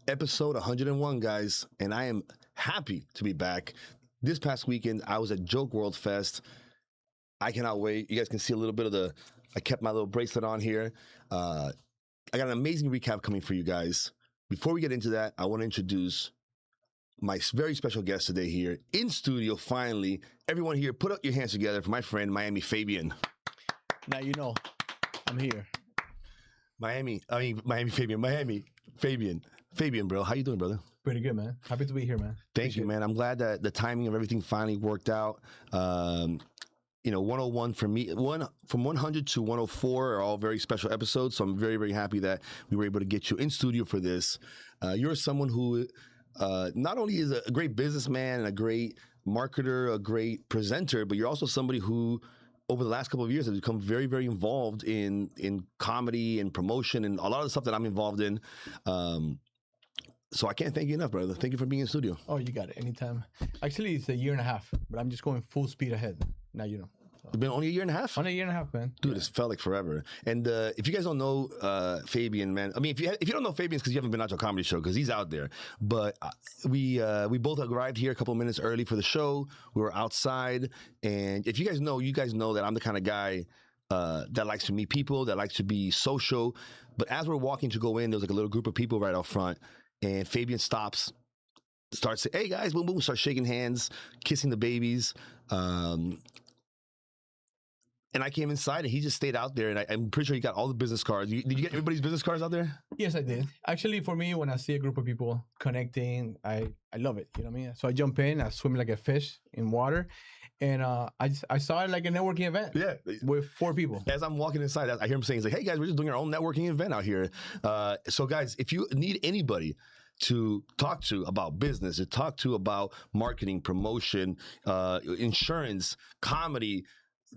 episode 101, guys, and I am happy to be back. This past weekend, I was at Joke World Fest. I cannot wait. You guys can see a little bit of I kept my little bracelet on here. I got an amazing recap coming for you guys. Before we get into that, I want to introduce my very special guest today here in studio, finally. Everyone here, put up your hands together for my friend, Miami Fabian. Now you know, I'm here. Miami Fabian. Fabian, bro, how you doing, brother? Pretty good, man. Happy to be here, man. Thank you, man. I'm glad that the timing of everything finally worked out. 101 for me, from 100 to 104 are all very special episodes. So I'm very, very happy that we were able to get you in studio for this. You're someone who not only is a great businessman and a great marketer, a great presenter, but you're also somebody who, over the last couple of years, has become very, very involved in comedy and promotion and a lot of the stuff that I'm involved in. So I can't thank you enough, brother. Thank you for being in the studio. Oh, you got it. Anytime. Actually, it's a year and a half, but I'm just going full speed ahead. Now you know. It's been only a year and a half? Only a year and a half, man. Dude, it's felt like forever. And if you guys don't know Fabian, man, I mean, if you don't know Fabian, it's because you haven't been out to a comedy show, because he's out there. But we both arrived here a couple of minutes early for the show. We were outside. And if you guys know that I'm the kind of guy that likes to meet people, that likes to be social. But as we're walking to go in, there's like a little group of people right out front. And Fabian starts saying, "Hey guys," boom, boom, start shaking hands, kissing the babies. And I came inside and he just stayed out there. And I'm pretty sure he got all the business cards. Did you get everybody's business cards out there? Yes, I did. Actually, for me, when I see a group of people connecting, I love it. You know what I mean? So I jump in, I swim like a fish in water. And I saw it like a networking event. Yeah. With 4 people. As I'm walking inside, I hear him saying, he's like, "Hey guys, we're just doing our own networking event out here." So guys, if you need anybody to talk to about business, to talk to about marketing, promotion, insurance, comedy,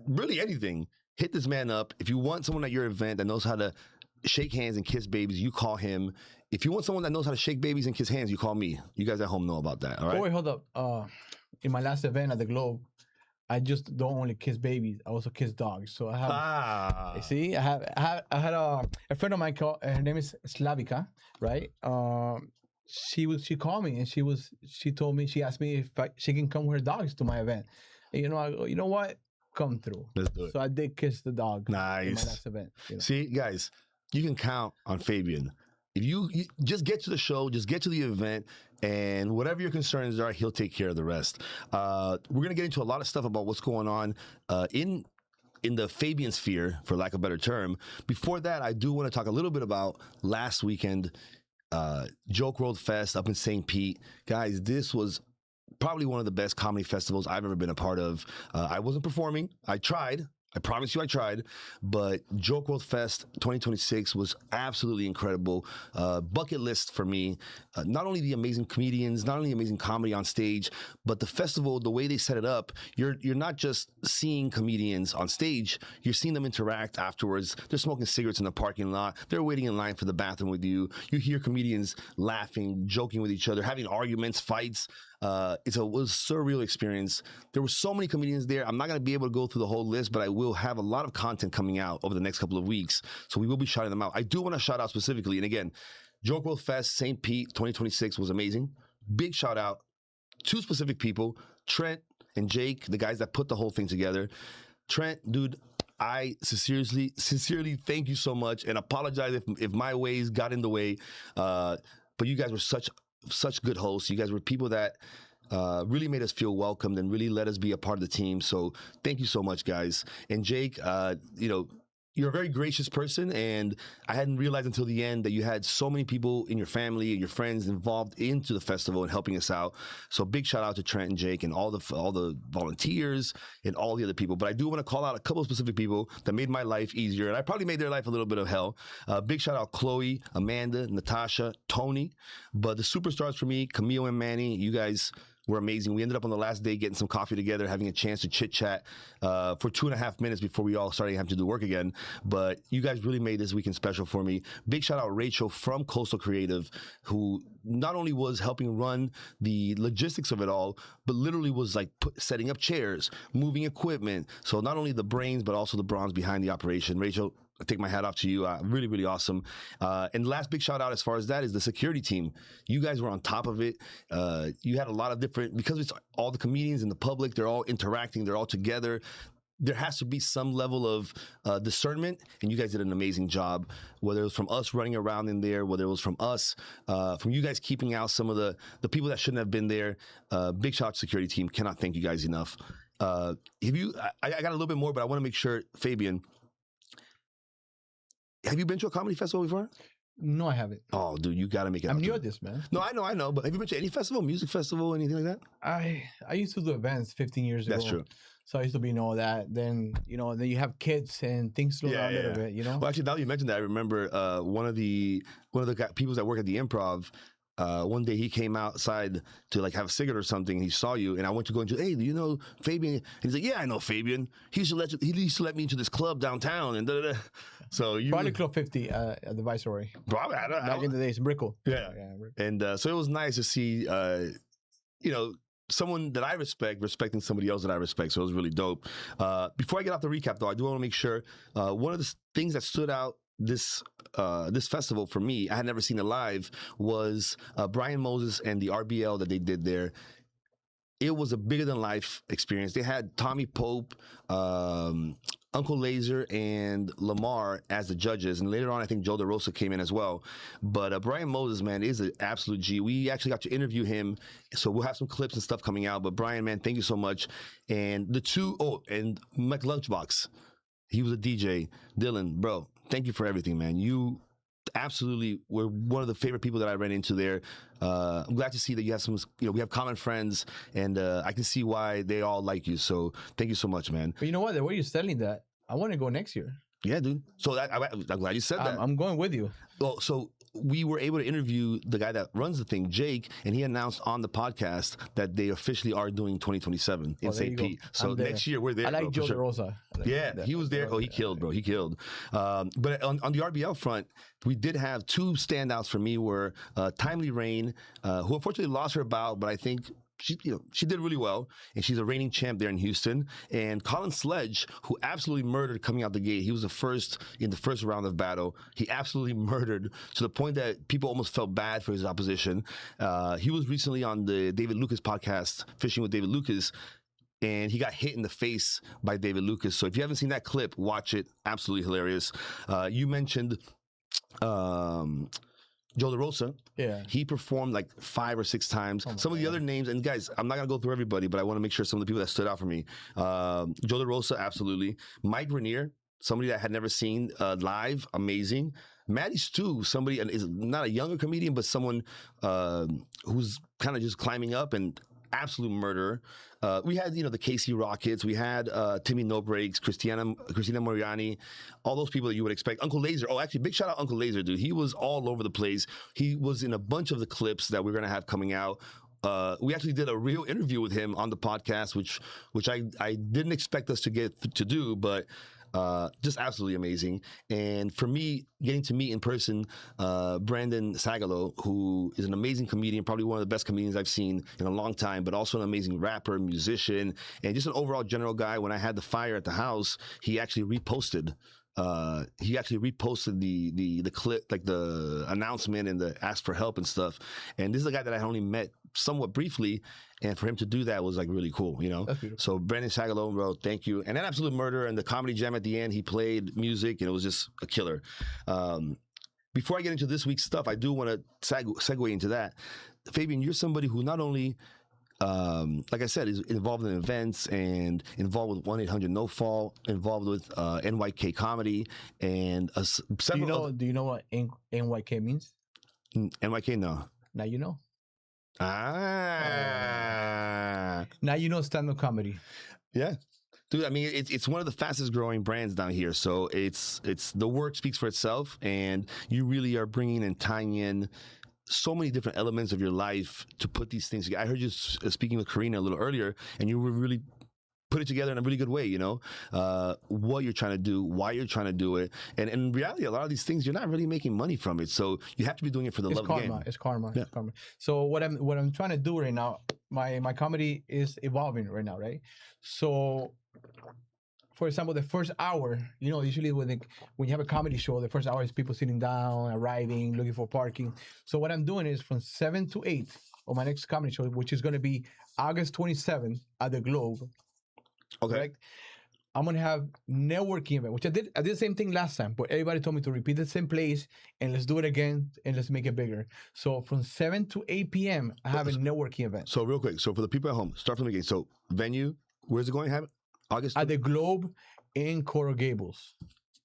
really anything, hit this man up. If you want someone at your event that knows how to shake hands and kiss babies, you call him. If you want someone that knows how to shake babies and kiss hands, you call me. You guys at home know about that, all right? Oh, wait, hold up. In my last event at the Globe, I just don't only kiss babies. I also kiss dogs. So I have. You see, I had a friend of mine called. Her name is Slavica, right? She called me and she told me, she asked me if she can come with her dogs to my event. And, I go, you know what? Come through. Let's do it. So I did kiss the dog. Nice. In my last event. See, guys, you can count on Fabian. If you just get to the show, just get to the event, and whatever your concerns are, he'll take care of the rest. We're going to get into a lot of stuff about what's going on in the Fabian sphere, for lack of a better term. Before that, I do want to talk a little bit about last weekend, Joke World Fest up in St. Pete. Guys, this was probably one of the best comedy festivals I've ever been a part of. I wasn't performing. I tried. I promise you I tried, but Joke World Fest 2026 was absolutely incredible. Bucket list for me. Not only the amazing comedians, not only the amazing comedy on stage, but the festival, the way they set it up, you're not just seeing comedians on stage, you're seeing them interact afterwards. They're smoking cigarettes in the parking lot. They're waiting in line for the bathroom with you. You hear comedians laughing, joking with each other, having arguments, fights. It was a surreal experience. There were so many comedians there. I'm not going to be able to go through the whole list, but I will have a lot of content coming out over the next couple of weeks. So we will be shouting them out. I do want to shout out specifically. And again, Joke World Fest St. Pete 2026 was amazing. Big shout out. 2 specific people, Trent and Jake, the guys that put the whole thing together. Trent, dude, I sincerely thank you so much, and apologize if my ways got in the way. But you guys were such good hosts. You guys were people that really made us feel welcomed and really let us be a part of the team. So thank you so much, guys. And Jake, you're a very gracious person, and I hadn't realized until the end that you had so many people in your family and your friends involved into the festival and helping us out. So big shout out to Trent and Jake and all the volunteers and all the other people. But I do want to call out a couple of specific people that made my life easier, and I probably made their life a little bit of hell. Big shout out Chloe, Amanda, Natasha, Tony. But the superstars for me, Camille and Manny, you guys were amazing. We ended up on the last day getting some coffee together, having a chance to chit chat for 2.5 minutes before we all started having to do work again. But you guys really made this weekend special for me. Big shout out Rachel from Coastal Creative, who not only was helping run the logistics of it all, but literally was like setting up chairs, moving equipment. So not only the brains, but also the bronze behind the operation. Rachel, take my hat off to you. Really, really awesome. And last big shout out as far as that is the security team. You guys were on top of it. You had a lot of different, because it's all the comedians and the public, they're all interacting, they're all together. There has to be some level of discernment, and you guys did an amazing job, whether it was from us running around in there, whether it was from us, from you guys keeping out some of the people that shouldn't have been there. Big shout out to security team. Cannot thank you guys enough. I got a little bit more, but I want to make sure, Fabian, have you been to a comedy festival before? No, I haven't. Oh, dude, you got to make it. I'm new at this, man. No, I know. But have you been to any festival, music festival, anything like that? I used to do events 15 years ago. That's true. So I used to be all that. Then, then you have kids and things slow down a little bit, Well, actually, now that you mentioned that, I remember one of the people that work at the Improv. One day he came outside to like have a cigarette or something. And he saw you, and I went to go into, hey, do you know Fabian? And he's like, yeah, I know Fabian. He used to let me into this club downtown, and da da da. So you probably Club 50 at the Viceroy. Probably back in the days, Brickell. Yeah. And so it was nice to see, someone that I respecting somebody else that I respect. So it was really dope. Before I get off the recap, though, I do want to make sure one of the things that stood out this festival for me, I had never seen it live, was Brian Moses and the RBL that they did there. It was a bigger than life experience. They had Tommy Pope, Uncle Laser, and Lamar as the judges, and later on I think Joe DeRosa came in as well. But Brian Moses, man, is an absolute G. We actually got to interview him, so we'll have some clips and stuff coming out. But Brian, man, thank you so much. And and Mike Lunchbox, he was a DJ. Dylan, bro, thank you for everything, man. You absolutely were one of the favorite people that I ran into there. I'm glad to see that you have we have common friends, and I can see why they all like you. So thank you so much, man. But you know what? The way you're selling that, I want to go next year. Yeah, dude. So I'm glad you said that. I'm going with you. Well, so we were able to interview the guy that runs the thing, Jake, and he announced on the podcast that they officially are doing 2027 in St. Pete. So next year we're there. I like Joe DeRosa. He was there. Oh, he killed, bro. He killed. But on the RBL front, we did have two standouts for me. Were Timely Rain, who unfortunately lost her bout, but I think she did really well, and she's a reigning champ there in Houston. And Colin Sledge, who absolutely murdered coming out the gate. He was the first in the first round of battle. He absolutely murdered to the point that people almost felt bad for his opposition. He was recently on the David Lucas podcast, Fishing with David Lucas, and he got hit in the face by David Lucas. So if you haven't seen that clip, watch it. Absolutely hilarious. You mentioned Joe DeRosa. Yeah. He performed like 5 or 6 times. Some of the other names, and guys, I'm not going to go through everybody, but I want to make sure some of the people that stood out for me. Joe DeRosa, absolutely. Mike Rainier, somebody that I had never seen live, amazing. Maddie Stu, somebody, and is not a younger comedian, but someone who's kind of just climbing up, and absolute murderer. We had, the KC Rockets. We had Timmy No Breaks, Christina Moriani, all those people that you would expect. Uncle Laser. Oh, actually, big shout out Uncle Laser, dude. He was all over the place. He was in a bunch of the clips that we're going to have coming out. We actually did a real interview with him on the podcast, which I didn't expect us to get to do, but just absolutely amazing. And for me, getting to meet in person Brandon Sagalo, who is an amazing comedian, probably one of the best comedians I've seen in a long time, but also an amazing rapper, musician, and just an overall general guy. When I had the fire at the house, he actually reposted the clip, like the announcement and the ask for help and stuff. And this is a guy that I only met somewhat briefly, and for him to do that was like really cool, So Brandon Sagalo, bro, thank you. And then Absolute Murder and the Comedy Jam at the end, he played music, and it was just a killer. Before I get into this week's stuff, I do want to segue into that. Fabian, you're somebody who not only like I said, is involved in events and involved with 1-800-NO-FALL, involved with NYK Comedy, and several. Do you know what NYK means? NYK, no. Now you know. Now you know stand-up comedy. Yeah. Dude, I mean, it's one of the fastest growing brands down here. So it's the work speaks for itself, and you really are bringing and tying in so many different elements of your life to put these things together. I heard you speaking with Karina a little earlier, and you were really put it together in a really good way, what you're trying to do, why you're trying to do it. And in reality, a lot of these things, you're not really making money from it. So you have to be doing it for the love of the game. It's karma. Yeah. It's karma. So what I'm trying to do right now, my comedy is evolving right now, right? So for example, the first hour, usually when you have a comedy show, the first hour is people sitting down, arriving, looking for parking. So what I'm doing is from 7 to 8 on my next comedy show, which is going to be August 27th at the Globe. Okay. Correct? I'm gonna have networking event, which I did the same thing last time, but everybody told me to repeat the same place and let's do it again and let's make it bigger. So from 7 to 8 p.m. I have a networking event. So real quick, so for the people at home, start from the beginning. So venue, where's it going to happen? August? At the Globe in Coral Gables.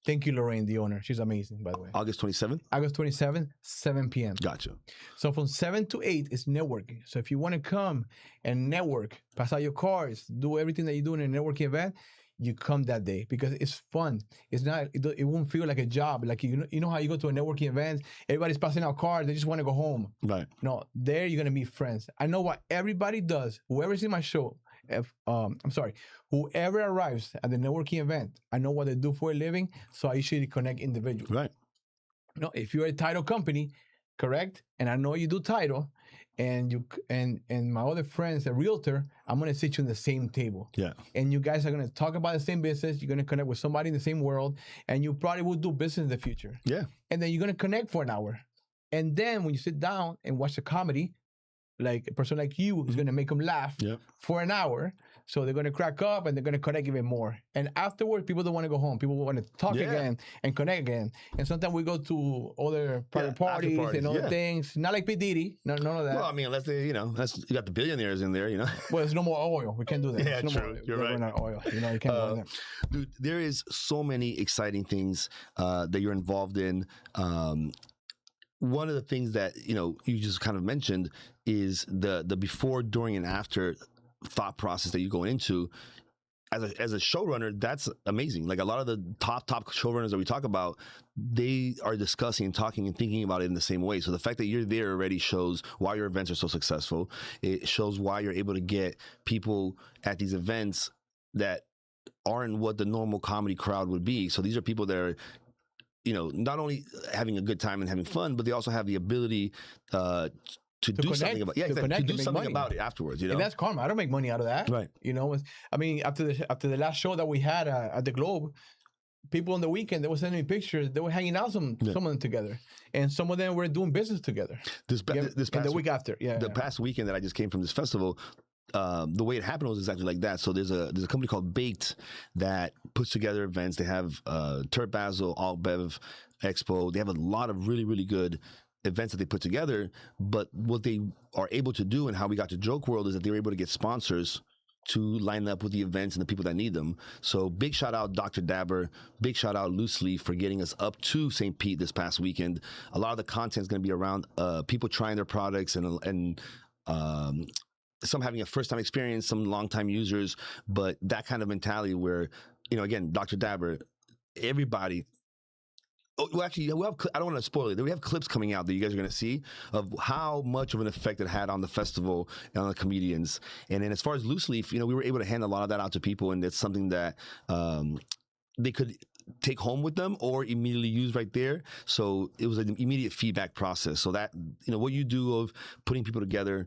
Thank you, Lorraine, the owner. She's amazing, by the way. August 27th? August 27th, 7 p.m. Gotcha. So from 7 to 8 is networking. So if you want to come and network, pass out your cards, do everything that you do in a networking event, you come that day because it's fun. It's not. It won't feel like a job. Like you know how you go to a networking event, everybody's passing out cards. They just want to go home. Right. No, there you're gonna meet friends. I know what everybody does. Whoever's in my show, whoever arrives at the networking event, I know what they do for a living. So I usually connect individuals. Right. If you're a title company, correct, and I know you do title, and you and my other friends, a realtor, I'm gonna sit you in the same table. Yeah. And you guys are gonna talk about the same business. You're gonna connect with somebody in the same world, and you probably will do business in the future. Yeah. And then you're gonna connect for an hour, and then when you sit down and watch the comedy, like a person like you is gonna make them laugh for an hour. So they're gonna crack up and they're gonna connect even more. And afterwards, people don't want to go home. People want to talk again and connect again. And sometimes we go to other private parties and other things. Not like P. Diddy, none of that. Well, I mean, unless they, you got the billionaires in there, Well, there's no more oil. We can't do that. Yeah, no true. More, You're right. Not oil. You can't go in there. Dude, there is so many exciting things that you're involved in. One of the things that you just kind of mentioned is the before, during, and after thought process that you go into. As a showrunner, that's amazing. Like a lot of the top showrunners that we talk about, they are discussing and talking and thinking about it in the same way. So the fact that you're there already shows why your events are so successful. It shows why you're able to get people at these events that aren't what the normal comedy crowd would be. So these are people that are not only having a good time and having fun, but they also have the ability to do something about it afterwards. And that's karma. I don't make money out of that. Right. I mean, after the last show that we had at the Globe, people on the weekend, they were sending me pictures. They were hanging out some of them together, and some of them were doing business together. This past the week after, past weekend that I just came from this festival. The way it happened was exactly like that. So there's a company called Baked that puts together events. They have Turp Basil, Alt Bev Expo. They have a lot of really, really good events that they put together. But what they are able to do and how we got to Joke World is that they were able to get sponsors to line up with the events and the people that need them. So big shout out Dr. Dabber, big shout out Loose Leaf for getting us up to St. Pete this past weekend. A lot of the content is going to be around people trying their products and some having a first-time experience, some long-time users, but that kind of mentality where, again, Dr. Dabber, everybody. Oh, well, actually, I don't want to spoil it. We have clips coming out that you guys are going to see of how much of an effect it had on the festival and on the comedians. And then as far as Loose Leaf, we were able to hand a lot of that out to people, and it's something that they could take home with them or immediately use right there. So it was an immediate feedback process. So that, what you do of putting people together,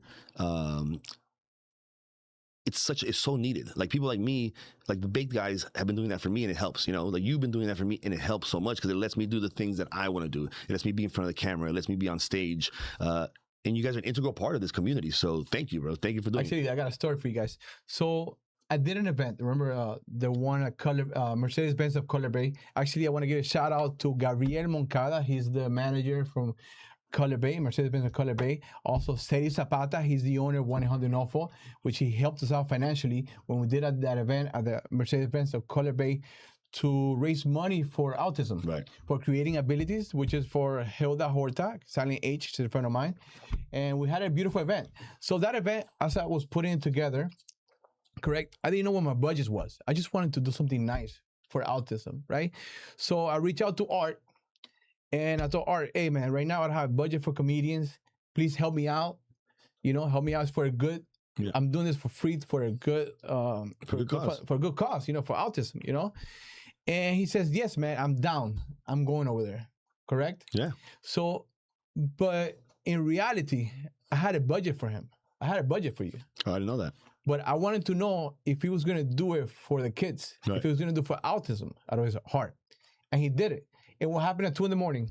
it's so needed. Like people like me, like the Baked guys have been doing that for me, and it helps. Like you've been doing that for me, and it helps so much because it lets me do the things that I want to do. It lets me be in front of the camera. It lets me be on stage. And you guys are an integral part of this community. So thank you, bro. Thank you for doing it. Actually, I got a story for you guys. So I did an event. Remember the one at Mercedes-Benz of Color Bay? Actually, I want to give a shout out to Gabriel Moncada. He's the manager from Color Bay, Mercedes-Benz of Color Bay. Also, Cedi Zapata, he's the owner of 1-800-NOFO, which he helped us out financially when we did at that event at the Mercedes-Benz of Color Bay to raise money for autism, for creating abilities, which is for Hilda Horta, Silent H, she's a friend of mine. And we had a beautiful event. So that event, as I was putting it together, correct, I didn't know what my budget was. I just wanted to do something nice for autism, right? So I reached out to Art, and I told Art, hey man, right now I don't have a budget for comedians. Please help me out. Help me out for a good. Yeah. I'm doing this for free for a good for a good cause, for autism. And he says, yes, man, I'm down. I'm going over there. Correct? Yeah. So, but in reality, I had a budget for him. I had a budget for you. Oh, I didn't know that. But I wanted to know if he was going to do it for the kids, Right. if he was going to do it for autism out of his heart. And he did it. And what happened at 2 a.m?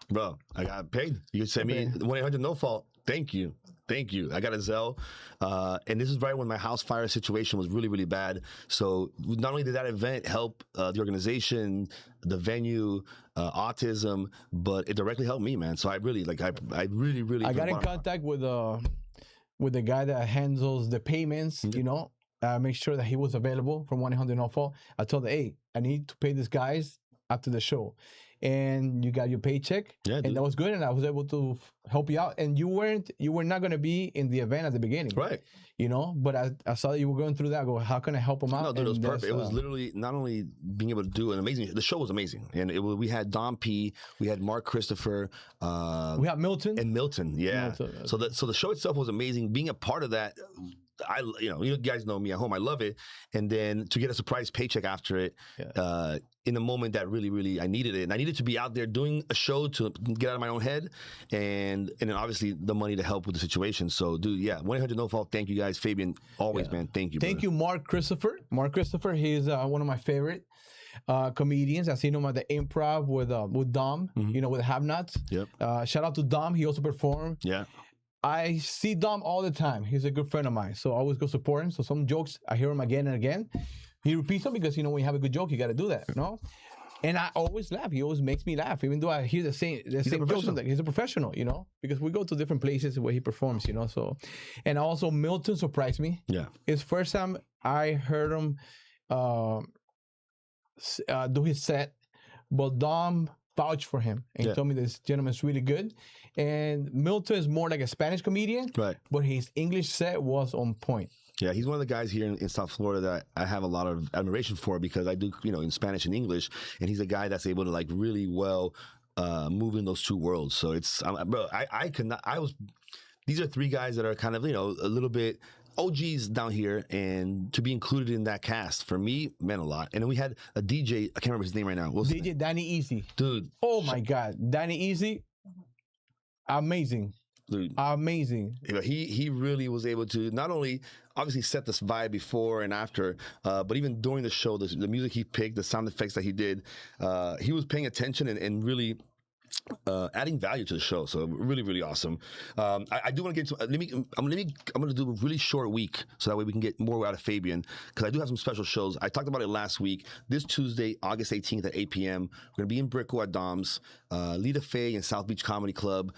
Bro, I got paid. You sent me 1-800-NO-FAULT. Thank you. Thank you. I got a Zelle. And this is right when my house fire situation was really, really bad. So not only did that event help the organization, the venue, autism, but it directly helped me, man. So I really, I really. I got in contact with the guy that handles the payments, you know, make sure that he was available from 1-800-NO-FAULT. I told him, hey, I need to pay these guys after the show. And you got your paycheck, and that was good, and I was able to help you out. And you were not going to be in the event at the beginning, right? You know, but I saw that you were going through that. I go, how can I help him out? No, dude, it was perfect. It was literally not only being able to do an amazing. The show was amazing, and we had Dom P, we had Mark Christopher, we had Milton, yeah. Milton. So the show itself was amazing. Being a part of that. You guys know me at home. I love it, and then to get a surprise paycheck after it, in the moment that really, really I needed it, and I needed to be out there doing a show to get out of my own head, and then obviously the money to help with the situation. So, dude, 1-800-NO-FAULT. Thank you guys, Fabian. Always, man. Thank you. Thank you, Mark Christopher. Mark Christopher. He's one of my favorite comedians. I've seen him at the Improv with Dom. You know, with Have Nots. Yep. Shout out to Dom. He also performed. Yeah. I see Dom all the time. He's a good friend of mine, so I always go support him. So some jokes, I hear him again and again. He repeats them because, you know, when you have a good joke, you got to do that, you know? And I always laugh. He always makes me laugh, even though I hear the same jokes. He's a professional, you know? Because we go to different places where he performs, you know? So, and also Milton surprised me. Yeah. It's first time I heard him do his set, but Dom vouched for him and he told me this gentleman's really good. And Milton is more like a Spanish comedian, right? But his English set was on point. Yeah, he's one of the guys here in South Florida that I have a lot of admiration for because I do, you know, in Spanish and English, and he's a guy that's able to like really well move in those two worlds. So it's, bro, these are three guys that are kind of, you know, a little bit OGs down here, and to be included in that cast for me meant a lot. And then we had a DJ, I can't remember his name right now. DJ Danny Easy. Dude. Oh my God. Danny Easy. Amazing. Dude. Amazing. You know, he really was able to not only obviously set this vibe before and after, but even during the show, the music he picked, the sound effects that he did, he was paying attention and really adding value to the show. So really, really awesome. I do want to get into. I'm going to do a really short week so that way we can get more out of Fabian, because I do have some special shows. I talked about it last week. This Tuesday, August 18th at 8 p.m. We're going to be in Brickell at Dom's. Lita Faye and South Beach Comedy Club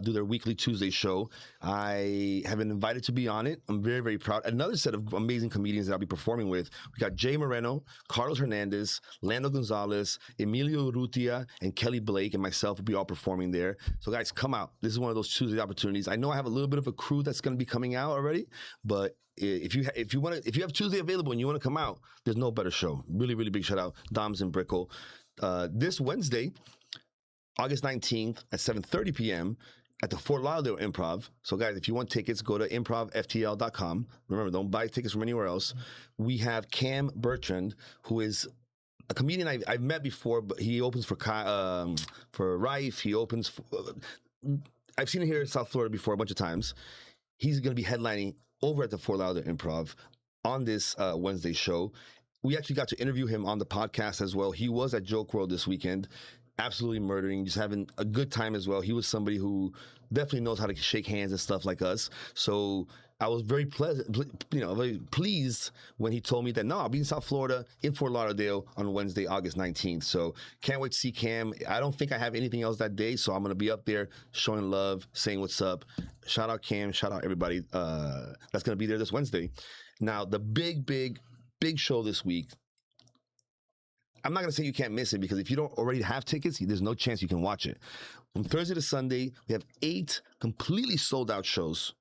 do their weekly Tuesday show. I have been invited to be on it. I'm very, very proud. Another set of amazing comedians that I'll be performing with. We got Jay Moreno, Carlos Hernandez, Lando Gonzalez, Emilio Urrutia, and Kelly Blake, and myself will be all performing there. So guys, come out. This is one of those Tuesday opportunities. I know I have a little bit of a crew that's going to be coming out already, but if you have Tuesday available and you want to come out, there's no better show. Really, really big shout out, Dom's in Brickell. This Wednesday, August 19th at 7:30 p.m. at the Fort Lauderdale Improv. So guys, if you want tickets, go to improvftl.com. Remember, don't buy tickets from anywhere else. We have Cam Bertrand, who is a comedian I've met before, but he opens for Rife. He opens I've seen him here in South Florida before a bunch of times. He's going to be headlining over at the Fort Lauderdale Improv on this Wednesday show. We actually got to interview him on the podcast as well. He was at Joke World this weekend. Absolutely murdering, just having a good time as well. He was somebody who definitely knows how to shake hands and stuff like us. So I was very very pleased when he told me that, no, I'll be in South Florida, in Fort Lauderdale on Wednesday, August 19th. So can't wait to see Cam. I don't think I have anything else that day, so I'm going to be up there showing love, saying what's up. Shout out Cam, shout out everybody that's going to be there this Wednesday. Now, the big show this week, I'm not going to say you can't miss it, because if you don't already have tickets, there's no chance you can watch it. From Thursday to Sunday, we have 8 completely sold out shows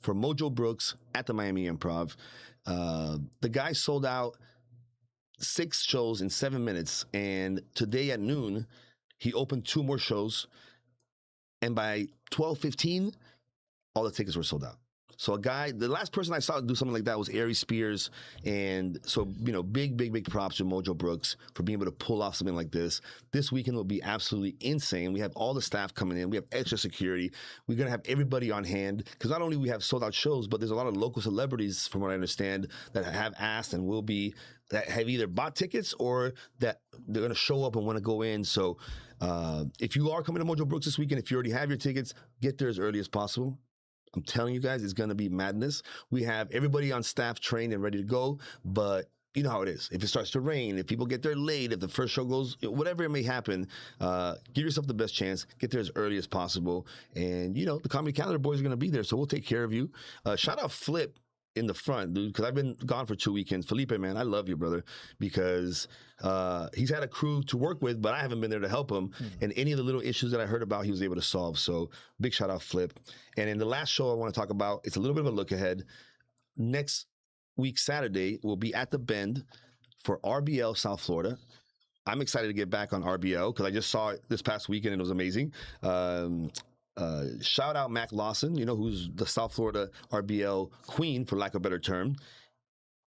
for Mojo Brooks at the Miami Improv. The guy sold out 6 shows in 7 minutes, and today at noon, he opened 2 more shows, and by 12:15, all the tickets were sold out. So the last person I saw do something like that was Ari Spears. And so, big props to Mojo Brooks for being able to pull off something like this. This weekend will be absolutely insane. We have all the staff coming in. We have extra security. We're going to have everybody on hand because not only we have sold out shows, but there's a lot of local celebrities, from what I understand, that have asked and will be, that have either bought tickets or that they're going to show up and want to go in. So if you are coming to Mojo Brooks this weekend, if you already have your tickets, get there as early as possible. I'm telling you guys, it's going to be madness. We have everybody on staff trained and ready to go, but you know how it is. If it starts to rain, if people get there late, if the first show goes, whatever it may happen, give yourself the best chance. Get there as early as possible. And, the Comedy Calendar boys are going to be there, so we'll take care of you. Shout out Flip in the front, dude, because I've been gone for 2 weekends. Felipe, man, I love you, brother, because he's had a crew to work with, but I haven't been there to help him. And any of the little issues that I heard about, he was able to solve. So big shout out, Flip. And in the last show I want to talk about, it's a little bit of a look ahead. Next week, Saturday, we'll be at the Bend for RBL South Florida. I'm excited to get back on RBL because I just saw it this past weekend and it was amazing. Shout out Mac Lawson, who's the South Florida RBL queen, for lack of a better term.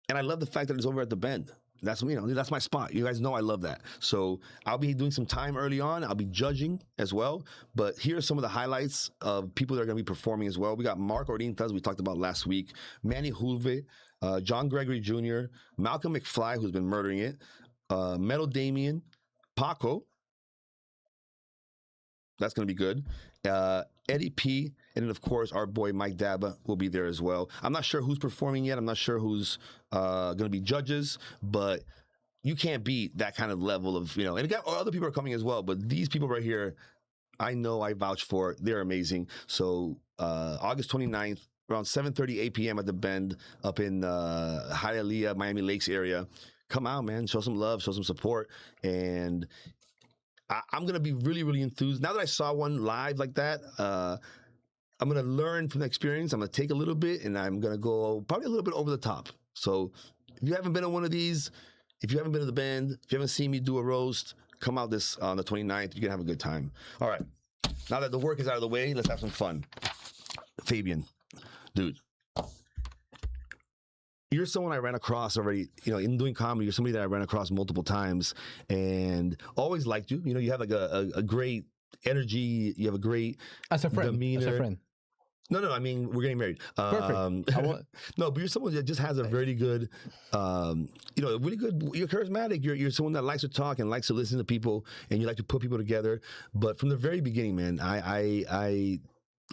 And I love the fact that it's over at the Bend. That's that's my spot. You guys know I love that. So I'll be doing some time early on. I'll be judging as well. But here are some of the highlights of people that are going to be performing as well. We got Mark Ordintas, we talked about last week, Manny Hulve, John Gregory Jr., Malcolm McFly, who's been murdering it, Metal Damien, Paco. That's going to be good. Eddie P, and then, of course, our boy Mike Daba will be there as well. I'm not sure who's performing yet. I'm not sure who's going to be judges, but you can't beat that kind of level of, and again, other people are coming as well, but these people right here, I know I vouch for. They're amazing. So August 29th, around 7:30, 8 p.m. at the Bend up in Hialeah, Miami Lakes area. Come out, man. Show some love, show some support, and I'm going to be really, really enthused. Now that I saw one live like that, I'm going to learn from the experience. I'm going to take a little bit, and I'm going to go probably a little bit over the top. So if you haven't been on one of these, if you haven't been to the Bend, if you haven't seen me do a roast, come out on the 29th. You can have a good time. All right. Now that the work is out of the way, let's have some fun. Fabian, dude. You're someone I ran across already, in doing comedy. You're somebody that I ran across multiple times and always liked you. You have like a great energy. You have a great demeanor. As a friend. No, I mean, we're getting married. Perfect. No, but you're someone that just has a very good, really good, you're charismatic. You're someone that likes to talk and likes to listen to people, and you like to put people together. But from the very beginning, man, I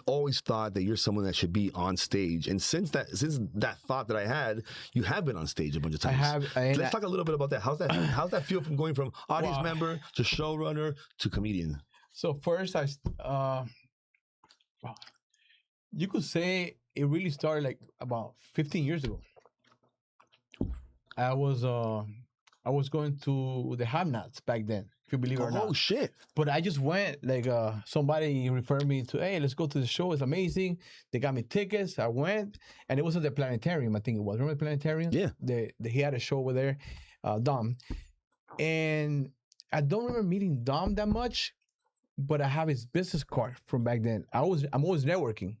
always thought that you're someone that should be on stage, and since that thought that I had, you have been on stage a bunch of times. Let's talk a little bit about that. How's that feel from going from audience member to showrunner to comedian? So first, you could say it really started like about 15 years ago. I was going to the Have-Nots back then, if you believe it or not. Oh shit! But I just went, like somebody referred me to, hey, let's go to the show. It's amazing. They got me tickets. I went, and it was at the planetarium. I think it was. Remember the planetarium? Yeah. He had a show over there, Dom, and I don't remember meeting Dom that much, but I have his business card from back then. I'm always networking,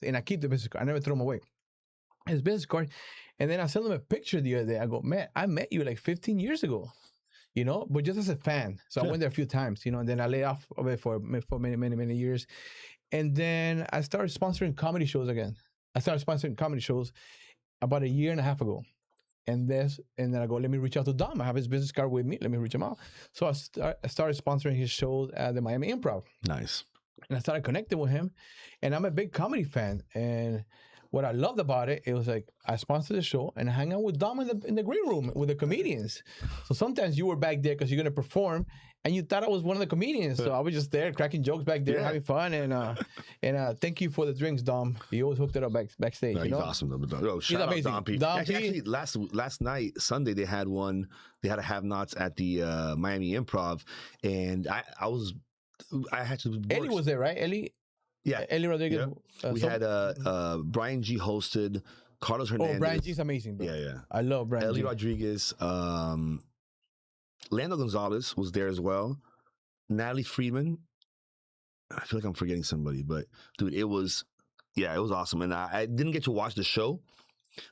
and I keep the business card. I never throw them away. His business card. And then I sent him a picture the other day. I go, man, I met you like 15 years ago, but just as a fan. So I went there a few times, and then I laid off of it for many, many, many years. And then I started sponsoring comedy shows again. I started sponsoring comedy shows about a year and a half ago. And then I go, let me reach out to Dom. I have his business card with me. Let me reach him out. So I started sponsoring his shows at the Miami Improv. Nice. And I started connecting with him. And I'm a big comedy fan. And what I loved about it was like I sponsored the show and I hang out with Dom in the green room with the comedians. So sometimes you were back there because you're gonna perform, and you thought I was one of the comedians. So I was just there cracking jokes back there, having fun, and thank you for the drinks, Dom. He always hooked it up backstage. He's awesome. Shout out Dom P. Actually, last night, Sunday, they had a Have-Nots at the Miami Improv, and I had to work. Ellie was there, right? Ellie. Yeah, Ellie Rodriguez. Yeah. We had Brian G hosted, Carlos Hernandez. Oh, Brian G's amazing, bro. Yeah. I love Brian Ellie G. Rodriguez. Lando Gonzalez was there as well. Natalie Friedman. I feel like I'm forgetting somebody, but dude, it was Yeah, it was awesome. And I didn't get to watch the show,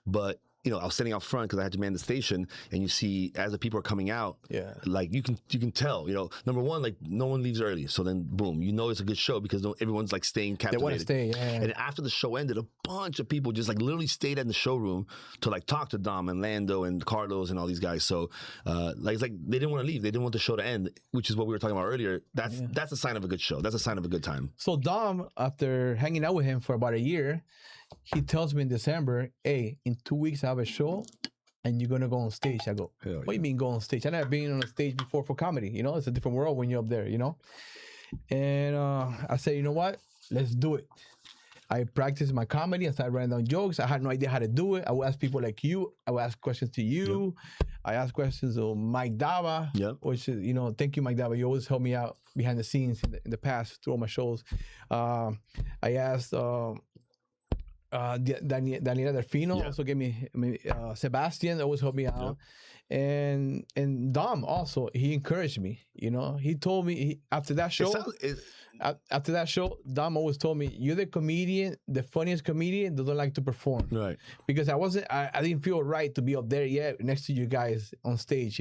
but I was standing out front because I had to man the station, and you see as the people are coming out, like you can tell, number one, like no one leaves early, so then boom, it's a good show because everyone's like staying captivated. They want to stay, yeah. And after the show ended, a bunch of people just like literally stayed in the showroom to like talk to Dom and Lando and Carlos and all these guys. So like it's like they didn't want to leave, they didn't want the show to end, which is what we were talking about earlier. That's a sign of a good show. That's a sign of a good time. So Dom, after hanging out with him for about a year, he tells me in December, hey, in 2 weeks I have a show and you're going to go on stage. I go, what do you mean go on stage? I've never been on a stage before for comedy. It's a different world when you're up there, And I said, you know what? Let's do it. I practiced my comedy. I started writing down jokes. I had no idea how to do it. I would ask people like you. I would ask questions to you. Yep. I asked questions of Mike Dava, which is, thank you, Mike Dava. You always help me out behind the scenes in the past through all my shows. I asked... Daniela Delfino also gave me Sebastian always helped me out, and Dom also, he encouraged me. He told me after that show. After that show, Dom always told me, you're the comedian, the funniest comedian that don't like to perform. Right. Because I didn't feel right to be up there yet next to you guys on stage,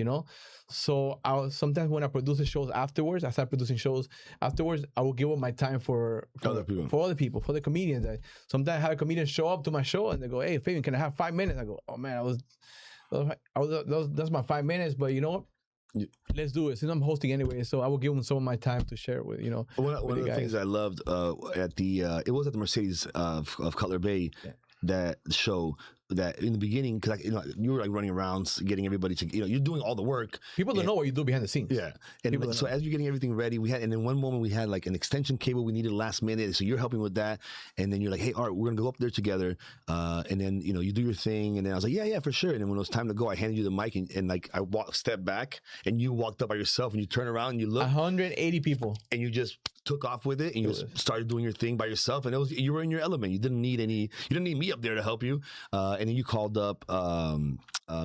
So sometimes when I produce the shows afterwards, I start producing shows afterwards, I will give up my time for other people, for the comedians. Sometimes I have a comedian show up to my show and they go, hey, Fabian, can I have 5 minutes? I go, oh man, that's my 5 minutes, but you know what? Let's do it. Since I'm hosting anyway, so I will give them some of my time to share with One of the things I loved at the it was at the Mercedes of Cutler Bay, that show, that in the beginning, because you were like running around getting everybody to, you're doing all the work. People don't know what you do behind the scenes. Yeah. And so as you're getting everything ready, and in one moment we had like an extension cable we needed last minute. So you're helping with that. And then you're like, hey, all right, we're going to go up there together. And then, you do your thing. And then I was like, yeah, for sure. And then when it was time to go, I handed you the mic and like I stepped back and you walked up by yourself and you turn around and you look. 180 people. And you just took off with it and you just started doing your thing by yourself. And you were in your element. You didn't need me up there to help you. And then you called up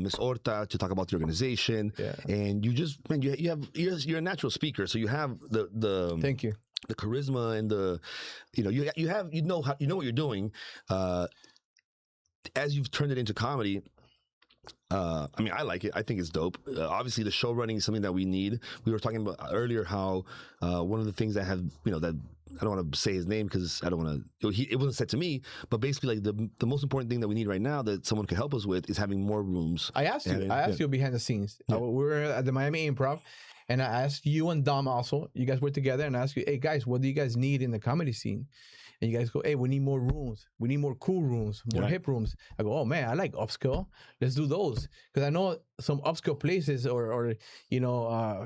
Miss Horta to talk about the organization, and you just, man, you're a natural speaker, so you have the thank you, the charisma and the you know what you're doing. As you've turned it into comedy, I mean, I like it. I think it's dope. Obviously, the show running is something that we need. We were talking about earlier how one of the things that have that I don't want to say his name because I don't want to. It wasn't said to me, but basically, like the most important thing that we need right now that someone could help us with is having more rooms. I asked you behind the scenes. We were at the Miami Improv, and I asked you and Dom also. You guys were together, and I asked you, "Hey guys, what do you guys need in the comedy scene?" And you guys go, hey, we need more rooms. We need more cool rooms, more hip rooms. I go, oh man, I like upscale. Let's do those. Because I know some upscale places or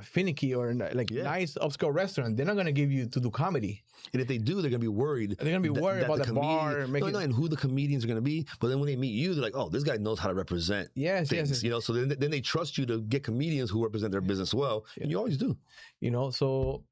finicky or nice upscale restaurant, they're not going to give you to do comedy. And if they do, they're going to be worried. They're going to be worried about the bar. And who the comedians are going to be. But then when they meet you, they're like, oh, this guy knows how to represent things. Yes. So then they trust you to get comedians who represent their business well. Yeah. And you always do. So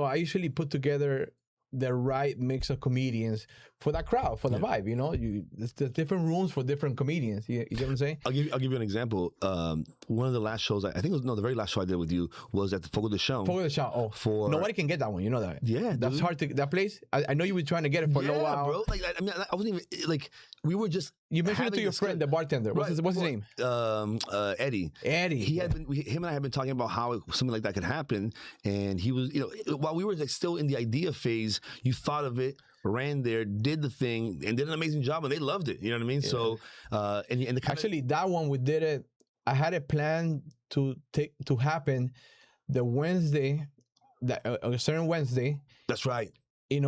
I usually put together the right mix of comedians for that crowd, for the vibe, there's different rooms for different comedians. You get what I'm saying? I'll give you an example. One of the last shows, I think the very last show I did with you was at the Fogo de Chão. Fogo de Chão. Nobody can get that one. You know that? Yeah, that's hard to. That place. I know you were trying to get it for a little while, bro. Like, I mean, I wasn't even like. We were just. You mentioned it to your friend, the bartender. What's his name? Eddie. Eddie. Him and I had been talking about how something like that could happen, and he was, while we were like still in the idea phase, you thought of it, ran there, did the thing, and did an amazing job, and they loved it. You know what I mean? Yeah. So, actually, that one we did it. I had a plan to happen the Wednesday, a certain Wednesday. That's right. And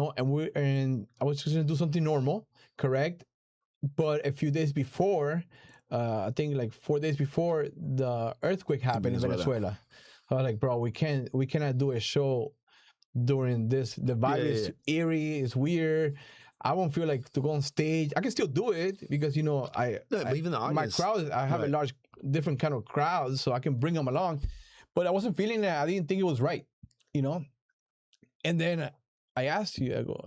I was just gonna do something normal, correct? But a few days before, I think like 4 days before, the earthquake happened in Venezuela. I was like, bro, we cannot do a show during this. The vibe is eerie, it's weird. I won't feel like to go on stage. I can still do it because but even the audience, my crowd, I have a large, different kind of crowd, so I can bring them along. But I wasn't feeling that. I didn't think it was right, And then I asked you, I go,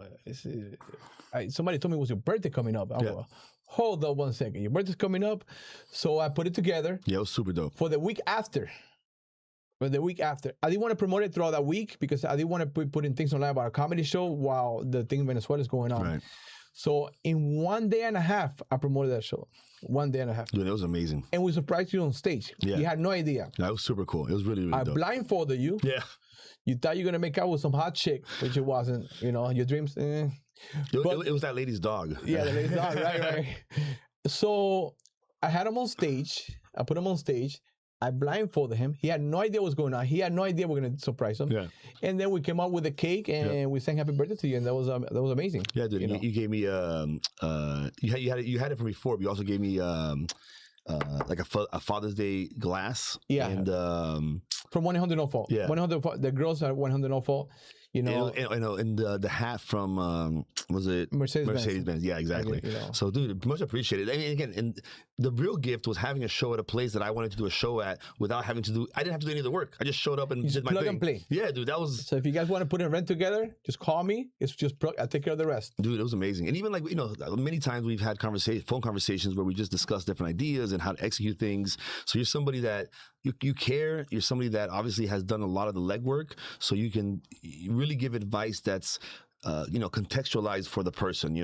somebody told me it was your birthday coming up. I go, hold up 1 second. Your birthday's coming up. So I put it together. Yeah, it was super dope. For the week after. I didn't want to promote it throughout that week because I didn't want to put in things online about a comedy show while the thing in Venezuela is going on. Right. So in 1 day and a half, I promoted that show. 1 day and a half. Dude, it was amazing. And we surprised you on stage. Yeah. You had no idea. That was super cool. It was really, really I dope. blindfolded you. Yeah. You thought you were going to make out with some hot chick, which it wasn't. You know, your dreams. It was that lady's dog. Yeah, the lady's dog. Right. So I had him on stage. I put him on stage. I blindfolded him. He had no idea what was going on. He had no idea we're gonna surprise him. Yeah. And then we came out with a cake and we sang "Happy Birthday" to you, and that was amazing. Yeah, dude. You gave me you had it from before, but you also gave me like a Father's Day glass. Yeah. And from 100 No Fault. Yeah. 100 the girls are 100 No Fault. You know, and the hat from was it Mercedes-Benz? Yeah, exactly. You know. So, dude, much appreciated. I mean, again, and the real gift was having a show at a place that I wanted to do a show at without having to do. I didn't have to do any of the work. I just showed up and did my plug thing. and play. Yeah, dude, that was. So if you guys want to put an event together, just call me. It's just I'll take care of the rest. Dude, it was amazing. And even like many times we've had phone conversations where we just discuss different ideas and how to execute things. So you're somebody that you care. You're somebody that obviously has done a lot of the legwork. So you can really give advice that's contextualized for the person.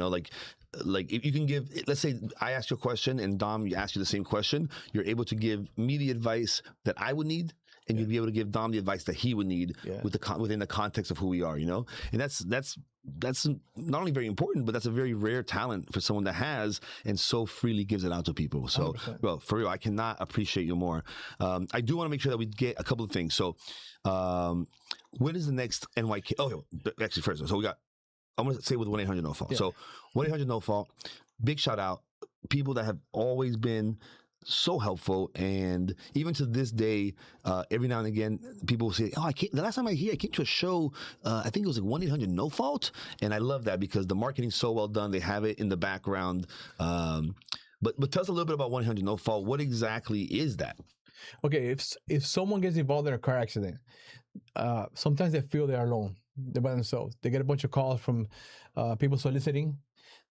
Like if you can give, let's say I ask you a question and Dom, you ask you the same question, you're able to give me the advice that I would need, and you'd be able to give Dom the advice that he would need within the context of who we are, and that's not only very important, but that's a very rare talent for someone that has and so freely gives it out to people. So, 100%. Well, for real, I cannot appreciate you more. I do want to make sure that we get a couple of things. So, when is the next NYK? Oh, actually, first, so I'm going to say with 1-800-NO-FAULT. Yeah. So 1-800-NO-FAULT, big shout out. People that have always been so helpful, and even to this day, every now and again, people will say, the last time I came to a show, I think it was like 1-800-NO-FAULT, and I love that because the marketing's so well done. They have it in the background. But tell us a little bit about 1-800-NO-FAULT. What exactly is that? Okay, if someone gets involved in a car accident, sometimes they feel they're alone. They're by themselves. They get a bunch of calls from people soliciting.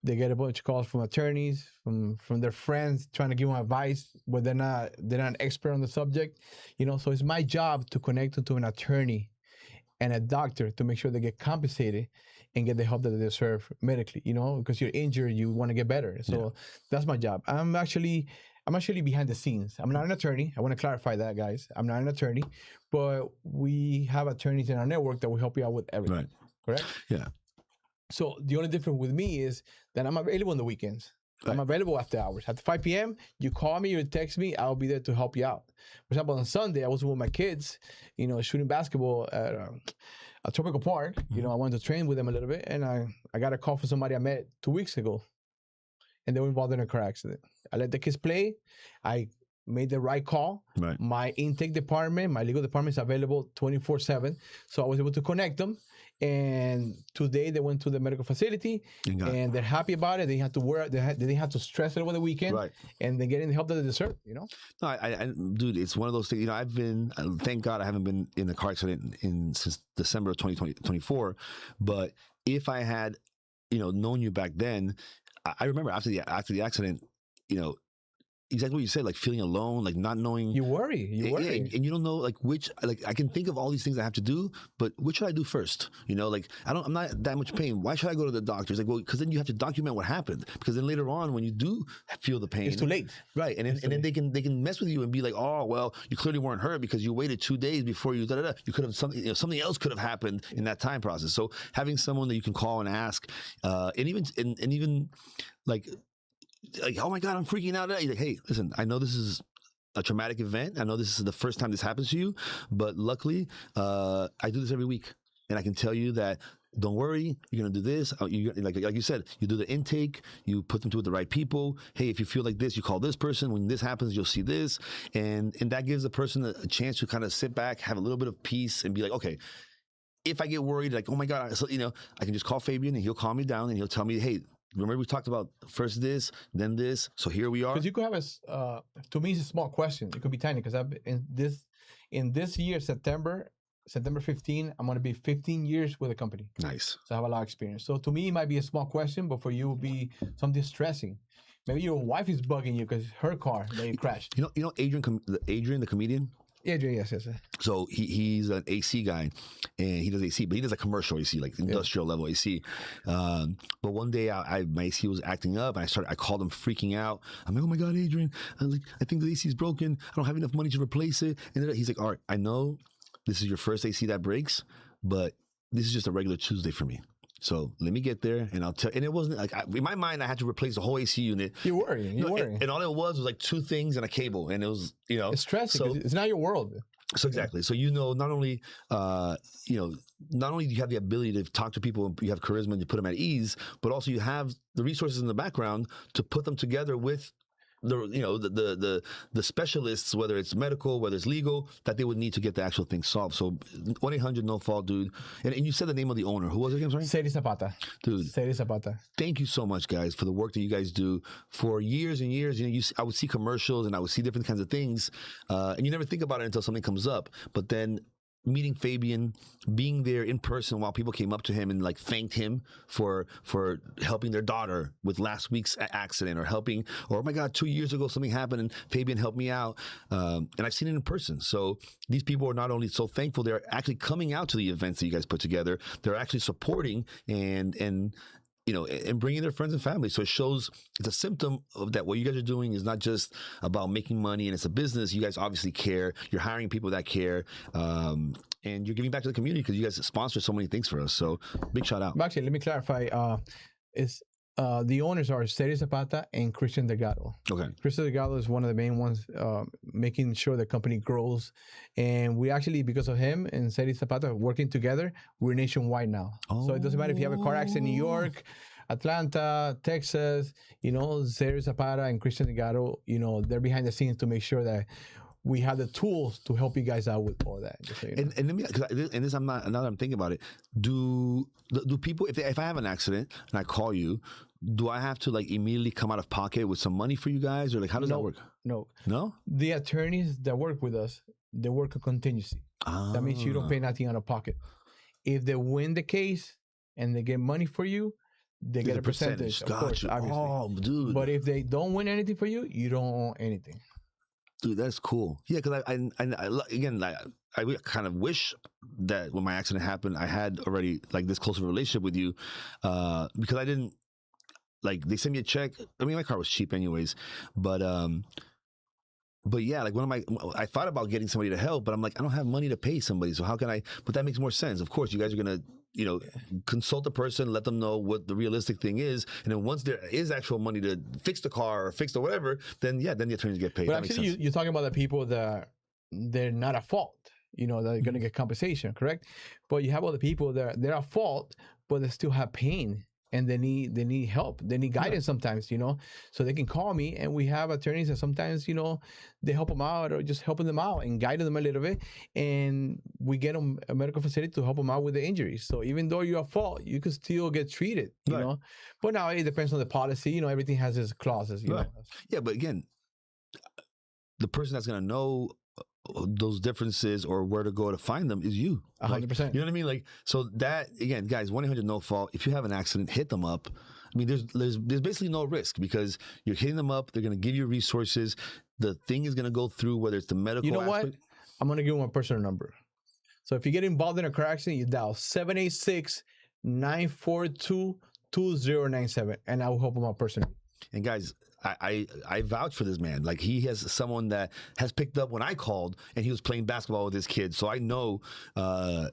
They get a bunch of calls from attorneys, from their friends trying to give them advice, but they're not an expert on the subject. So it's my job to connect them to an attorney and a doctor to make sure they get compensated and get the help that they deserve medically. Because you're injured, you want to get better. So that's my job. I'm actually behind the scenes. I'm not an attorney. I want to clarify that, guys. I'm not an attorney, but we have attorneys in our network that will help you out with everything. Right. Correct? Yeah. So the only difference with me is that I'm available on the weekends. Right. I'm available after hours. After 5 p.m., you call me, you text me, I'll be there to help you out. For example, on Sunday, I was with my kids, shooting basketball at a tropical park. I wanted to train with them a little bit, and I got a call from somebody I met 2 weeks ago, and they were involved in a car accident. I let the kids play. I made the right call. Right. My intake department, my legal department is available 24/7. So I was able to connect them. And today they went to the medical facility and they're happy about it. They had to work. They didn't have to stress it over the weekend. Right. And they're getting the help that they deserve, No, dude, it's one of those things. I've been, thank God I haven't been in a car accident since December of 2024. But if I had, known you back then, I remember after the accident, exactly what you said, like feeling alone, like not knowing. You worry. And you don't know which, I can think of all these things I have to do, but which should I do first? I'm not that much pain. Why should I go to the doctor? It's because then you have to document what happened, because then later on when you do feel the pain, it's too late. Right. And then they can mess with you and be like, oh, well, you clearly weren't hurt because you waited 2 days before you you could have something else could have happened in that time process. So having someone that you can call and ask, and even like, oh my God, I'm freaking out. You're like, hey, listen, I know this is a traumatic event. I know this is the first time this happens to you, but luckily, I do this every week. And I can tell you that, don't worry, you're going to do this. Like you said, you do the intake, you put them to the right people. Hey, if you feel like this, you call this person. When this happens, you'll see this. And that gives the person a chance to kind of sit back, have a little bit of peace and be like, okay, if I get worried, like, oh my God, I can just call Fabian and he'll calm me down and he'll tell me, hey, remember we talked about first this, then this, so here we are. Because you could have to me, it's a small question. It could be tiny because in this year, September 15, I'm going to be 15 years with the company. Nice. So I have a lot of experience. So to me, it might be a small question, but for you, it will be something stressing. Maybe your wife is bugging you because her car, they crashed. Adrian the comedian? Adrian, yes. So he's an AC guy, and he does AC, but he does a commercial AC, like industrial level AC. But one day my AC was acting up, and I called him freaking out. I'm like, oh my God, Adrian, I think the AC is broken. I don't have enough money to replace it. And then he's like, all right, I know this is your first AC that breaks, but this is just a regular Tuesday for me. So let me get there, and I'll tell. And it wasn't like in my mind I had to replace the whole AC unit. You're worrying. And all it was like 2 things and a cable, and it was it's stressing. So, it's not your world. So exactly. So not only not only do you have the ability to talk to people, you have charisma and you put them at ease, but also you have the resources in the background to put them together with the specialists, whether it's medical, whether it's legal, that they would need to get the actual thing solved. So 1-800-NO-FAULT, dude. And you said the name of the owner. Who was it again? Sorry? Seri Zapata. Dude. Seri Zapata. Thank you so much, guys, for the work that you guys do. For years and years, I would see commercials and I would see different kinds of things, and you never think about it until something comes up. But then meeting Fabian, being there in person while people came up to him and like thanked him for helping their daughter with last week's accident, or oh my God, 2 years ago something happened and Fabian helped me out, and I've seen it in person. So these people are not only so thankful, they're actually coming out to the events that you guys put together. They're actually supporting and bringing their friends and family. So it shows, it's a symptom of that what you guys are doing is not just about making money and it's a business. You guys obviously care. You're hiring people that care. And you're giving back to the community because you guys sponsor so many things for us. So big shout out. Actually, let me clarify. The owners are Seri Zapata and Christian Delgado. Okay. Christian Delgado is one of the main ones making sure the company grows. And we actually, because of him and Seri Zapata working together, we're nationwide now. Oh. So it doesn't matter if you have a car accident in New York, Atlanta, Texas, Seri Zapata and Christian Delgado, they're behind the scenes to make sure that we have the tools to help you guys out with all that. Just so you know. And let me, and this, now that I'm thinking about it, do people, if I have an accident and I call you, do I have to like immediately come out of pocket with some money for you guys, or like how does that work? No. The attorneys that work with us, they work a contingency. That means you don't pay nothing out of pocket. If they win the case and they get money for you, they get a percentage. Of course, obviously. Oh, dude. But if they don't win anything for you, you don't own anything. Dude, that's cool. Yeah, because I kind of wish that when my accident happened, I had already like this close of a relationship with you, because I didn't like they sent me a check. I mean, my car was cheap anyways, but yeah, like I thought about getting somebody to help, but I'm like, I don't have money to pay somebody, so how can I? But that makes more sense. Of course, you guys are gonna consult the person, let them know what the realistic thing is, and then once there is actual money to fix the car or fix the whatever, then the attorneys get paid. But actually, you're talking about the people that they're not at fault, that are going to get compensation, correct? But you have other people that they're at fault, but they still have pain. And they need help. They need guidance sometimes, so they can call me, and we have attorneys that sometimes, they help them out or just helping them out and guiding them a little bit. And we get them a medical facility to help them out with the injuries. So even though you're at fault, you can still get treated, you know. But now it depends on the policy. Everything has its clauses, you know. Yeah, but again, the person that's going to know those differences or where to go to find them is you. 100%. You know what I mean? Like, so that, again, guys, 1-800-NO-FAULT. If you have an accident, hit them up. I mean, there's basically no risk because you're hitting them up. They're going to give you resources. The thing is going to go through, whether it's the medical You know aspect. what? I'm going to give you my personal number. So if you get involved in a car accident, you dial 786-942-2097, and I will help them out personally. And guys, I vouch for this man. Like, he has someone that has picked up when I called and he was playing basketball with his kids. So I know he'll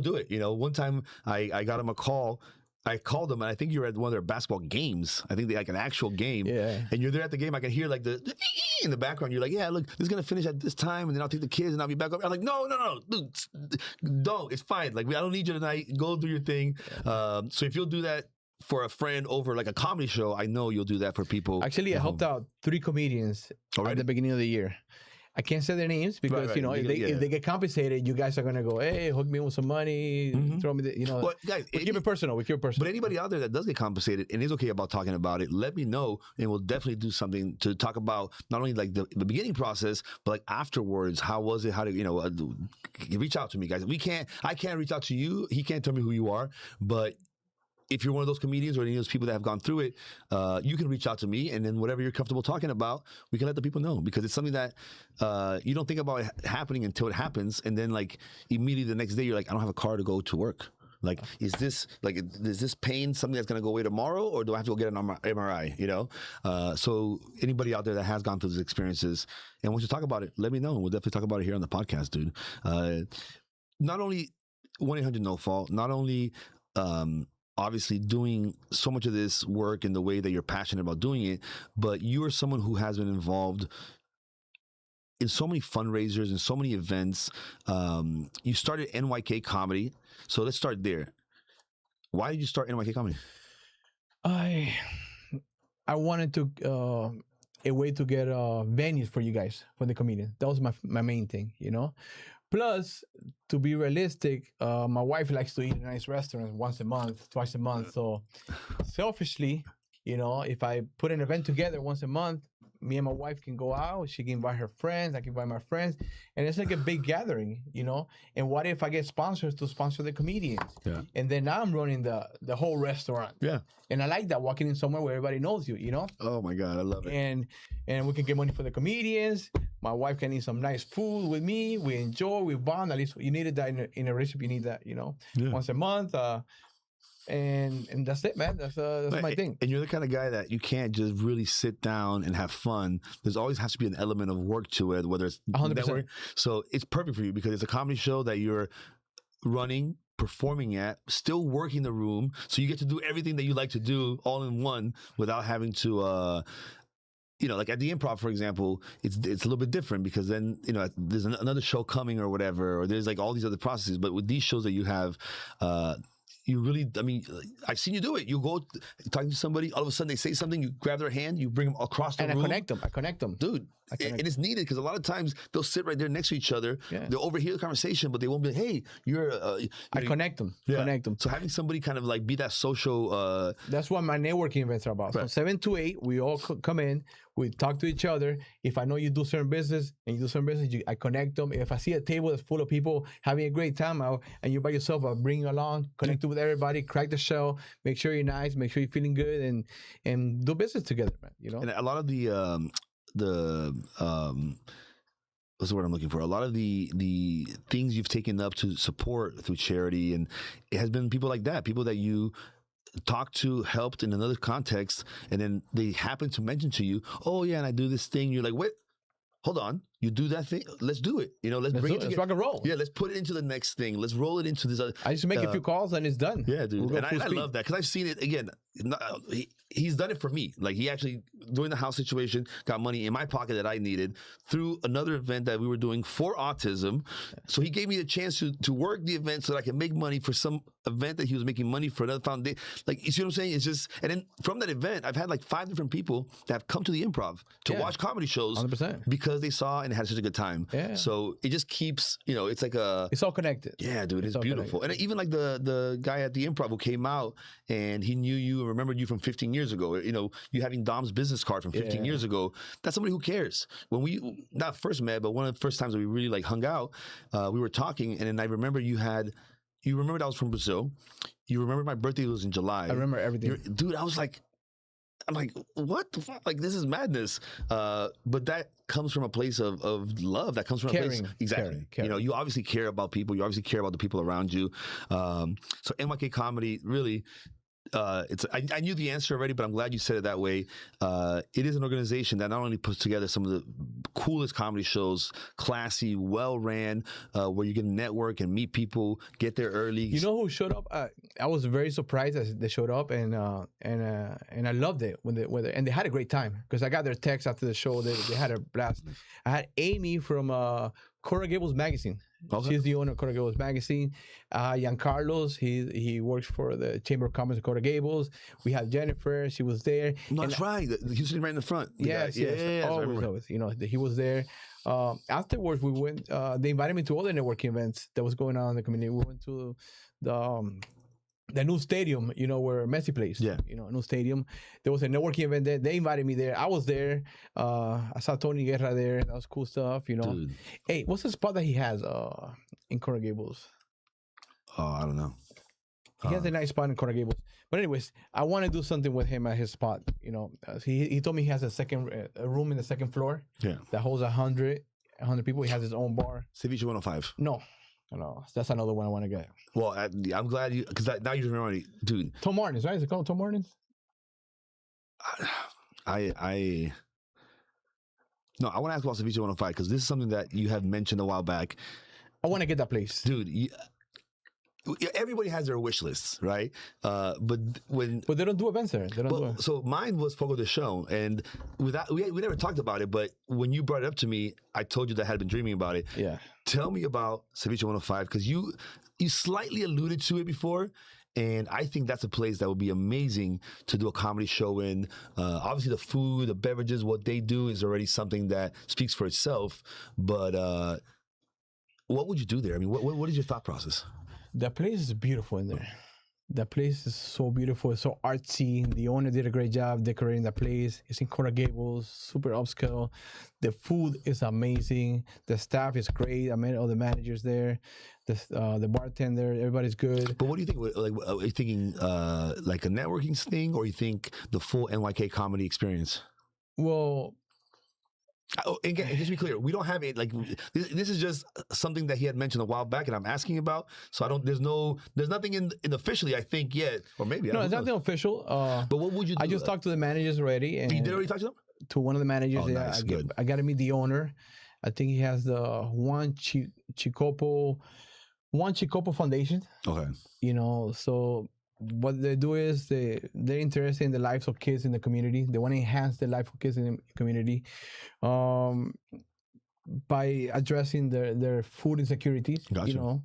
do it. One time I got him a call. I called him, and I think you were at one of their basketball games. I think they like an actual game. Yeah. And you're there at the game. I can hear like the in the background. You're like, yeah, look, this is going to finish at this time, and then I'll take the kids, and I'll be back up. I'm like, no, dude, don't. It's fine. Like, I don't need you tonight. Go do your thing. So if you'll do that for a friend over like a comedy show, I know you'll do that for people. Actually, I helped out 3 comedians at the beginning of the year. I can't say their names because if they get compensated, you guys are gonna go, hey, hook me with some money, throw me the, But guys, we keep it personal. But anybody out there that does get compensated and is okay about talking about it, let me know, and we'll definitely do something to talk about not only like the beginning process, but like afterwards. How was it? How to reach out to me, guys. I can't reach out to you. He can't tell me who you are, but if you're one of those comedians or any of those people that have gone through it, you can reach out to me, and then whatever you're comfortable talking about, we can let the people know, because it's something that you don't think about it happening until it happens, and then like immediately the next day you're like, I don't have a car to go to work. Like, is this pain something that's going to go away tomorrow, or do I have to go get an MRI? You know, so anybody out there that has gone through those experiences and wants to talk about it, let me know. We'll definitely talk about it here on the podcast, dude. Not only 1-800-NO-FAULT, not only obviously doing so much of this work in the way that you're passionate about doing it, but you are someone who has been involved in so many fundraisers and so many events. You started NYK Comedy. So let's start there. Why did you start NYK Comedy? I wanted to a way to get venues for you guys, for the comedians. That was my main thing, you know. Plus, to be realistic, my wife likes to eat in nice restaurants once a month, twice a month. So selfishly, you know, if I put an event together once a month, me and my wife can go out. She can invite her friends. I can invite my friends. And it's like a big gathering, you know? And what if I get sponsors to sponsor the comedians? Yeah. And then now I'm running the whole restaurant. Yeah. And I like that, walking in somewhere where everybody knows you, you know? Oh, my God. I love it. And we can get money for the comedians. My wife can eat some nice food with me. We enjoy. We bond. At least you needed that in a relationship. You need that, you know? Yeah. Once a month. And that's it, man. That's my thing. And you're the kind of guy that you can't just really sit down and have fun. There's always has to be an element of work to it, whether it's 100%. Network. So it's perfect for you because it's a comedy show that you're running, performing at, still working the room. So you get to do everything that you like to do all in one without having to you know, like at the Improv, for example, it's a little bit different because then, you know, there's another show coming or whatever, or there's like all these other processes. But with these shows that you have, you really, I mean, I've seen you do it. You go talking to somebody, all of a sudden they say something, you grab their hand, you bring them across the room. And I connect them. Dude, and it's needed because a lot of times they'll sit right there next to each other. Yeah. They'll overhear the conversation, but they won't be like, hey, you're... I connect them. Yeah. Connect them. So having somebody kind of like be that social... That's what my networking events are about. Right. So 7 to 8, we all come in, we talk to each other. If I know you do certain business and you do certain business, I connect them. If I see a table that's full of people having a great time and you're by yourself, I'll bring you along, connect with everybody, crack the show, make sure you're nice, make sure you're feeling good, and do business together, man. You know? And a lot of the what's the word I'm looking for? A lot of the things you've taken up to support through charity, and it has been people like that, people that you talked to, helped in another context, and then they happen to mention to you, oh yeah, and I do this thing. You're like, wait, hold on, you do that thing? Let's do it. You know, let's bring it together. Let's rock and roll. Yeah, let's put it into the next thing. Let's roll it into this other. I just make a few calls and it's done. Yeah, dude. And I love that because I've seen it again. He's done it for me. Like he actually, during the house situation, got money in my pocket that I needed through another event that we were doing for autism. So he gave me the chance to work the event so that I can make money for some event that he was making money for another foundation. Like, you see what I'm saying? It's just, and then from that event, I've had like 5 different people that have come to the Improv to watch comedy shows 100%. Because they saw and had such a good time. Yeah. So it just keeps, you know, it's like it's all connected. Yeah, dude, it's beautiful. Connected. And even like the guy at the Improv who came out and he knew you and remembered you from 15 years ago, you know, you having Dom's business card from 15 years ago, that's somebody who cares. When we not first met, but one of the first times that we really like hung out, we were talking, and then I remember you remembered I was from Brazil. You remember my birthday was in July. I remember everything. Dude, I'm like, what the fuck? Like, this is madness. But that comes from a place of love. That comes from caring. A place, exactly. Caring. You know, you obviously care about people. You obviously care about the people around you. So NYK Comedy, really, I knew the answer already, but I'm glad you said it that way. It is an organization that not only puts together some of the coolest comedy shows, classy, well ran, where you can network and meet people, get there early. You know who showed up? I was very surprised as they showed up, and I loved it when and they had a great time because I got their text after the show. They had a blast. I had Amy from Coral Gables magazine. Okay. She's the owner of Coral Gables magazine. Giancarlos, he works for the Chamber of Commerce of Coral Gables. We had Jennifer, she was there. No, that's right. He was sitting right in the front. Yes. Always. You know, he was there. Afterwards, we went. They invited me to other networking events that was going on in the community. We went to the new stadium, you know, where Messi plays. Yeah. You know, a new stadium. There was a networking event there. They invited me there. I was there. I saw Tony Guerra there. That was cool stuff, you know. Dude. Hey, what's the spot that he has in Coral Gables? Oh, I don't know. He has a nice spot in Coral Gables. But anyways, I want to do something with him at his spot. You know, he told me he has a room in the second floor. Yeah. That holds 100 people. He has his own bar. Ceviche 105. No, that's another one I want to get. Well, I'm glad you, because now you remember me, dude. Tom Martins, right? Is it called Tom Martins? No, I want to ask about Ceviche 105 because this is something that you had mentioned a while back. I want to get that place. Dude, everybody has their wish lists, right? But they don't do events there. They don't do it. So mine was Fogo de Show, and we never talked about it. But when you brought it up to me, I told you that I had been dreaming about it. Yeah. Tell me about Ceviche 105 because you slightly alluded to it before. And I think that's a place that would be amazing to do a comedy show in. Obviously, the food, the beverages, what they do is already something that speaks for itself. But what would you do there? I mean, what is your thought process? The place is beautiful in there. The place is so beautiful. It's so artsy. The owner did a great job decorating the place. It's in Coral Gables, super upscale. The food is amazing. The staff is great. I met all the managers there. The bartender, everybody's good. But what do you think? Like, are you thinking like a networking thing, or you think the full NYK comedy experience? Well, and just to be clear, we don't have it. Like this is just something that he had mentioned a while back, and I'm asking about. So I don't. There's nothing in officially. I think yet, or maybe no, it's nothing official. But what would you do? I just talked to the managers already. And you did already talk to them? To one of the managers. Oh, yeah, nice, good. I got to meet the owner. I think he has the One Chicopo Foundation. Okay. You know, so what they do is they're interested in the lives of kids in the community. They want to enhance the life of kids in the community by addressing their food insecurities. Gotcha. You know,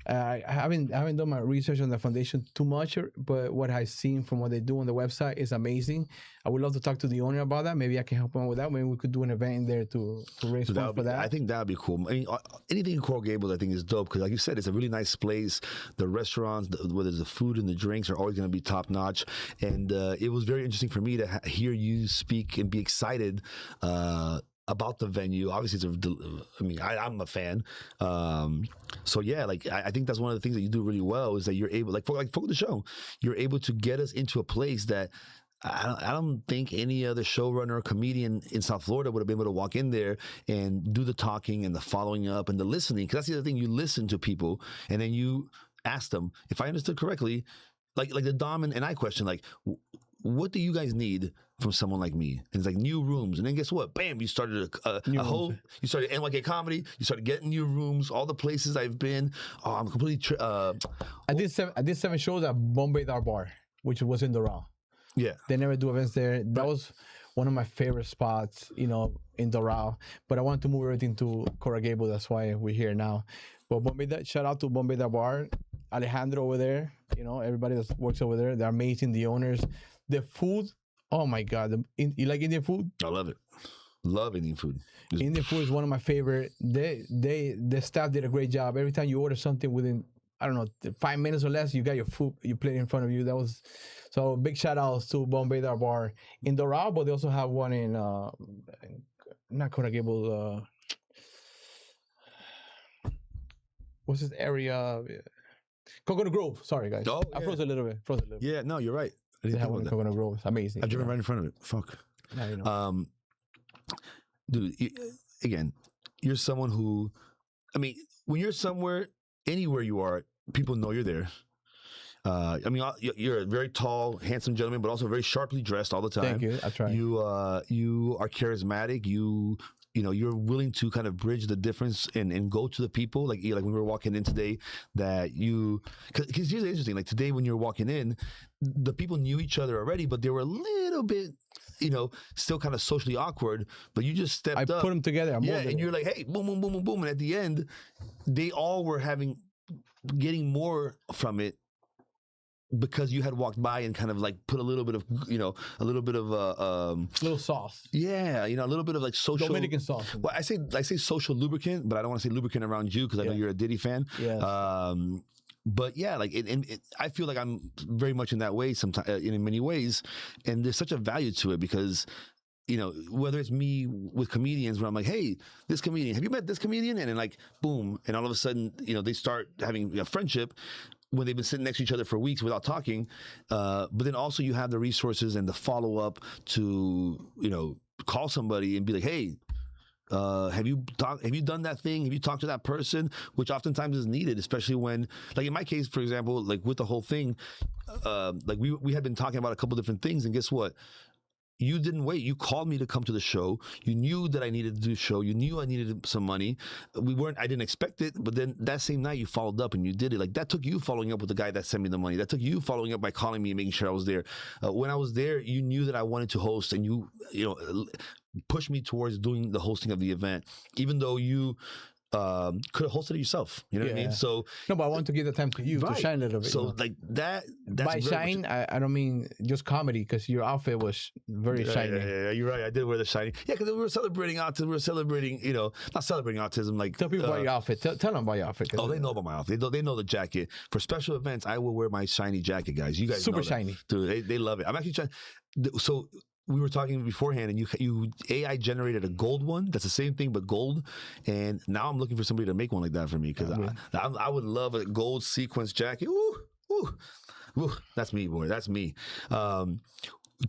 I haven't done my research on the foundation too much, but what I've seen from what they do on the website is amazing. I would love to talk to the owner about that. Maybe I can help him with that. Maybe we could do an event in there to raise funds for that. I think that would be cool. I mean, anything in Coral Gables, I think, is dope because, like you said, it's a really nice place. The restaurants, whether it's the food and the drinks, are always going to be top notch. And it was very interesting for me to hear you speak and be excited about the venue. Obviously, I'm a fan. So yeah, like I think that's one of the things that you do really well is that you're able, like for the show, you're able to get us into a place that I don't think any other showrunner or comedian in South Florida would have been able to walk in there and do the talking and the following up and the listening. Because that's the other thing, you listen to people and then you ask them. If I understood correctly, like the Dom and I question, like, what do you guys need from someone like me? And it's like new rooms. And then guess what? Bam, you started you started NYK Comedy. You started getting new rooms, all the places I've been. Oh, I'm completely... I did 7 shows at Bombay Dar Bar, which was in Doral. Yeah. They never do events there. That was one of my favorite spots, you know, in Doral. But I wanted to move everything to Coral Gables. That's why we're here now. But shout out to Bombay Dar Bar. Alejandro over there, you know, everybody that works over there. They're amazing, the owners. The food, oh my God. You like Indian food? I love it. Love Indian food. Indian food is one of my favorite. The staff did a great job. Every time you order something within, I don't know, 5 minutes or less, you got your food, you plate in front of you. So big shout outs to Bombay Dar Bar in Doral, but they also have one in not Coral Gables, what's this area? Coconut Grove. Sorry, guys. Oh, yeah. I froze a little bit. Yeah, no, you're right. I They didn't have think one in about Coconut Grove. It's amazing. that. I've driven right in front of it. Fuck. Now you know. Dude, again, you're someone who, I mean, when you're somewhere, anywhere you are, people know you're there. I mean, you're a very tall, handsome gentleman, but also very sharply dressed all the time. Thank you. I try. You are charismatic. You know, you're willing to kind of bridge the difference and go to the people. Like when we were walking in today, because here's the interesting. Like today, when you're walking in, the people knew each other already, but they were a little bit, you know, still kind of socially awkward. But you just stepped up. I put them together. And you're like, hey, boom, boom, boom, boom, boom. And at the end, they all were getting more from it because you had walked by and kind of like put a little bit of, you know, a little bit of little sauce. Yeah, you know, a little bit of like social Dominican sauce. Well, I say social lubricant, but I don't want to say lubricant around you because I know you're a Diddy fan. Yeah. But yeah, like I feel like I'm very much in that way sometimes in many ways, and there's such a value to it because whether it's me with comedians where I'm like, hey, this comedian, have you met this comedian? And then like, boom. And all of a sudden, they start having a friendship when they've been sitting next to each other for weeks without talking. But then also you have the resources and the follow up to, call somebody and be like, hey, have you done that thing? Have you talked to that person? Which oftentimes is needed, especially when, like in my case, for example, like with the whole thing, like we had been talking about a couple different things, and guess what? You didn't wait. You called me to come to the show. You knew that I needed to do a show. You knew I needed some money. I didn't expect it, but then that same night you followed up and you did it. Like that took you following up with the guy that sent me the money. That took you following up by calling me and making sure I was there. When I was there, you knew that I wanted to host, and you pushed me towards doing the hosting of the event, even though you could have hosted it yourself. You know what I mean? So no, but I want to give the time to you to shine a little bit. So like that's by shine, I don't mean just comedy, because your outfit was very shiny. Yeah, you're right. I did wear the shiny. Yeah, because we were celebrating autism. We were celebrating, not celebrating autism. Like tell people about your outfit. Tell them about your outfit. Oh, they know about my outfit. They know the jacket. For special events, I will wear my shiny jacket, guys. You guys super know that. Shiny, dude. They love it. I'm actually trying. So we were talking beforehand, and you AI generated a gold one. That's the same thing, but gold. And now I'm looking for somebody to make one like that for me, because I would love a gold sequence jacket. Ooh, that's me, boy. That's me. We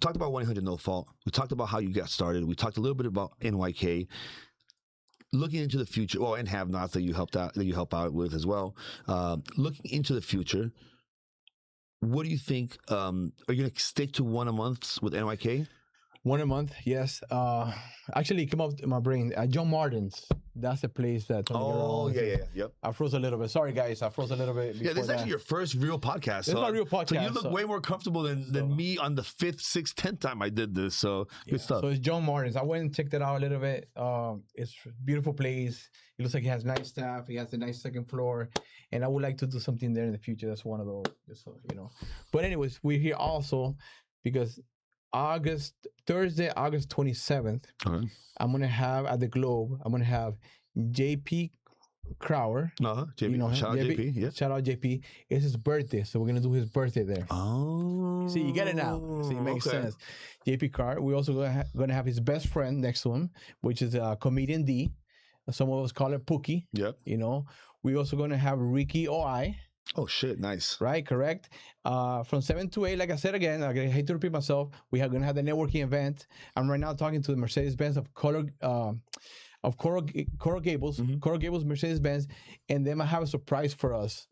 talked about 1-800-NO-FAULT. We talked about how you got started. We talked a little bit about NYK. Looking into the future, and have-nots that you help out with as well. Looking into the future, what do you think? Are you going to stick to one a month with NYK? One a month, yes. Actually, it came up in my brain. John Martin's. That's the place that. Yep. I froze a little bit. Sorry, guys. I froze a little bit. Yeah, this is actually your first real podcast. This is my real podcast. So you look way more comfortable than me on the 5th, 6th, 10th time I did this. So good stuff. So it's John Martin's. I went and checked it out a little bit. It's a beautiful place. It looks like he has nice staff. He has a nice second floor, and I would like to do something there in the future. That's one of those. But anyways, we're here also because Thursday, August 27th, I'm going to have at the Globe, I'm going to have JP Crower. JP. Shout out JP. Yeah. Shout out JP. It's his birthday, so we're going to do his birthday there. Oh. See, you get it now. See, it makes sense. JP Crower. We're also going to have his best friend next to him, which is comedian D. Some of us call it Pookie. Yep. We're also going to have Ricky OI. Oh, shit. Nice. Right, correct. From 7 to 8, like I said again, I hate to repeat myself, we are going to have the networking event. I'm right now talking to the Mercedes-Benz of Coral Gables, Coral Gables Mercedes-Benz, and then I have a surprise for us,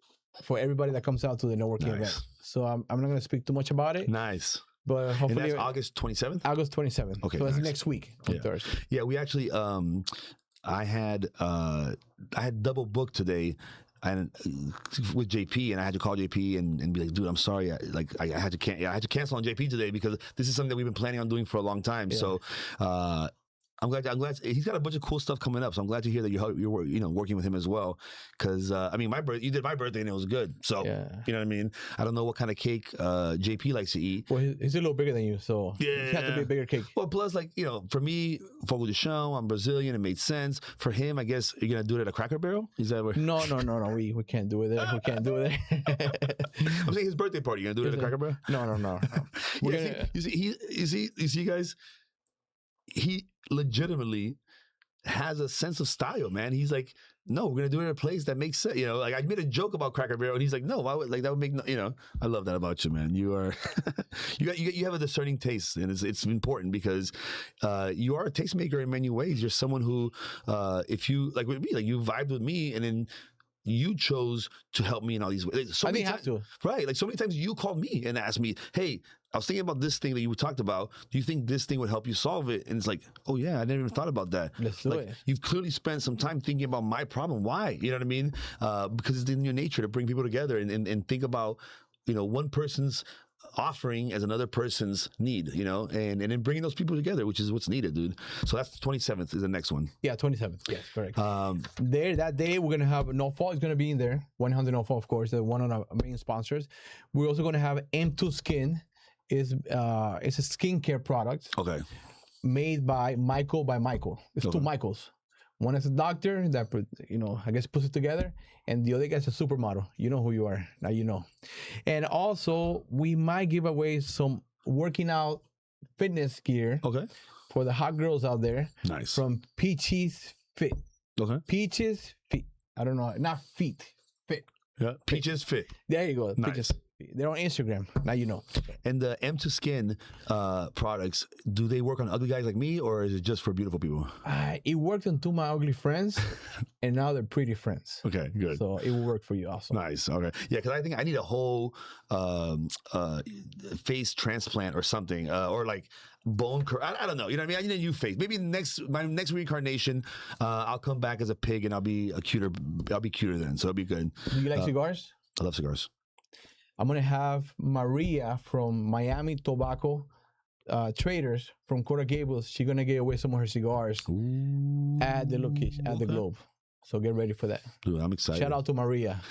for everybody that comes out to the networking event. So I'm not going to speak too much about it. Nice. But hopefully... And that's August 27th? August 27th. Okay, so it's next week on Thursday. Yeah, we actually... I had double booked today, and with JP, and I had to call JP and be like, dude, I'm sorry, I had to cancel on JP today because this is something that we've been planning on doing for a long time. Yeah. So I'm glad he's got a bunch of cool stuff coming up. So I'm glad to hear that you're working with him as well. Because you did my birthday and it was good. So you know what I mean. I don't know what kind of cake JP likes to eat. Well, he's a little bigger than you, so it has to be a bigger cake. Well, plus for me, Fogo de Chão, I'm Brazilian. It made sense for him. I guess you're gonna do it at a Cracker Barrel. Is that where? No. We can't do it there. We can't do it there. I'm saying his birthday party. You're gonna do it at a Cracker Barrel? No. You see, guys. He legitimately has a sense of style, man. He's like, no, we're gonna do it at a place that makes sense. Like I made a joke about Cracker Barrel, and he's like, no, why would that would make no. I love that about you, man. You are, you have a discerning taste, and it's important because you are a tastemaker in many ways. You're someone who, if you like with me, like you vibed with me, and then you chose to help me in all these ways. I didn't have to. Right. Like so many times you called me and asked me, hey, I was thinking about this thing that you talked about. Do you think this thing would help you solve it? And it's like, oh yeah, I never even thought about that. Let's do it. You've clearly spent some time thinking about my problem. Why? You know what I mean? Because it's in your nature to bring people together and think about, one person's offering as another person's need, and then bringing those people together, which is what's needed, dude. So that's the 27th is the next one. Yeah, 27th. Yes, correct. There, that day, we're going to have No Fault is going to be in there. 1-800-NO-FAULT, of course, one of our main sponsors. We're also going to have M2 Skin. It's a skincare product. Okay. Made by Michael. It's two Michaels. One is a doctor that, I guess puts it together, and the other guy's a supermodel. You know who you are. Now you know. And also, we might give away some working out fitness gear. Okay. For the hot girls out there. Nice. From Peaches Fit. Okay. Peaches Fit. I don't know. Not feet. Fit. Yeah. Peaches Fit. There you go. Nice. Peaches Fit. They're on Instagram. Now you know. And the M2 Skin products, do they work on ugly guys like me, or is it just for beautiful people? It worked on 2 of my ugly friends, and now they're pretty friends. Okay, good. So it will work for you also. Nice. Okay. Yeah, because I think I need a whole face transplant or something, or like bone. I don't know. You know what I mean? I need a new face. Maybe my next reincarnation, I'll come back as a pig and I'll be cuter then. So it'll be good. Do you like cigars? I love cigars. I'm gonna have Maria from Miami Tobacco Traders from Coral Gables. She's gonna give away some of her cigars at the location at the Globe. So get ready for that. Dude, I'm excited. Shout out to Maria.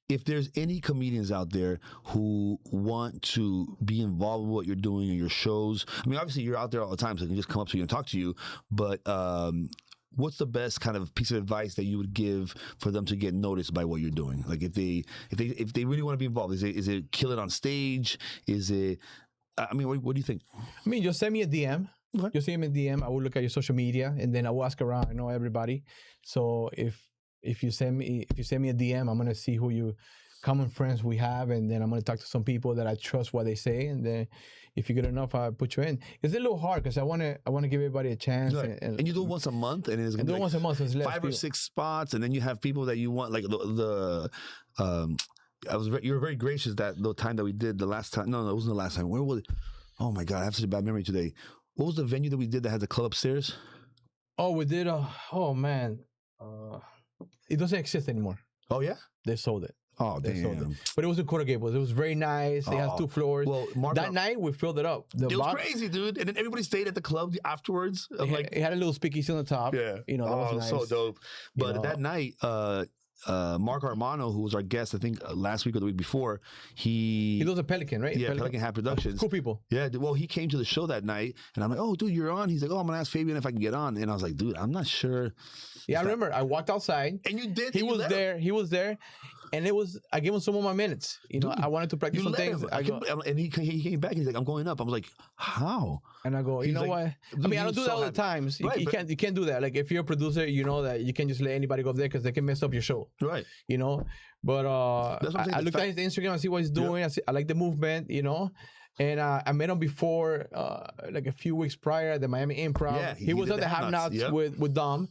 If there's any comedians out there who want to be involved with what you're doing in your shows, I mean, obviously you're out there all the time, so they can just come up to you and talk to you. But what's the best kind of piece of advice that you would give for them to get noticed by what you're doing? Like if they really want to be involved, is it kill it on stage? Is it? I mean, what do you think? I mean, just send me a DM. Okay. Just send me a DM. I will look at your social media and then I will ask around. I know everybody. So if you send me a DM, I'm gonna see who you common friends we have, and then I'm gonna talk to some people that I trust what they say, and then if you're good enough, I'll put you in. It's a little hard because I wanna give everybody a chance. Right. And you do it once a month, and it's gonna be like once a month, so it's 5 or 6 spots, and then you have people that you want, like you were very gracious that the time that we did the last time. No, it wasn't the last time. Where was it? Oh my God, I have such a bad memory today. What was the venue that we did that had the club upstairs? Oh, we did. Oh man, it doesn't exist anymore. Oh yeah, they sold it. Oh, they damn. sold it. But it was in Coral Gables. It was very nice. It has 2 floors. Well, that night we filled it up. It was crazy, dude. And then everybody stayed at the club afterwards. It had a little speakeasy on the top. Yeah, that was nice. So dope. But that night, Mark Armano, who was our guest, I think last week or the week before, he does a Pelican, right? Yeah, Pelican Hat Productions. Cool people. Yeah, well, he came to the show that night, and I'm like, oh, dude, you're on. He's like, oh, I'm gonna ask Fabian if I can get on, and I was like, dude, I'm not sure. Yeah, I remember. I walked outside, and you did. He was there. And I gave him some of my minutes. Dude, I wanted to practice some things. And he came back. He's like, I'm going up. I was like, how? And I go, you know what? I mean, I don't do that all the times. Right, you can't do that. Like if you're a producer, you know that you can't just let anybody go up there because they can mess up your show. Right. But I looked at his Instagram and see what he's doing. Yep. I like the movement. And I met him before, like a few weeks prior at the Miami Improv. Yeah, he was at the Have Nots with Dom.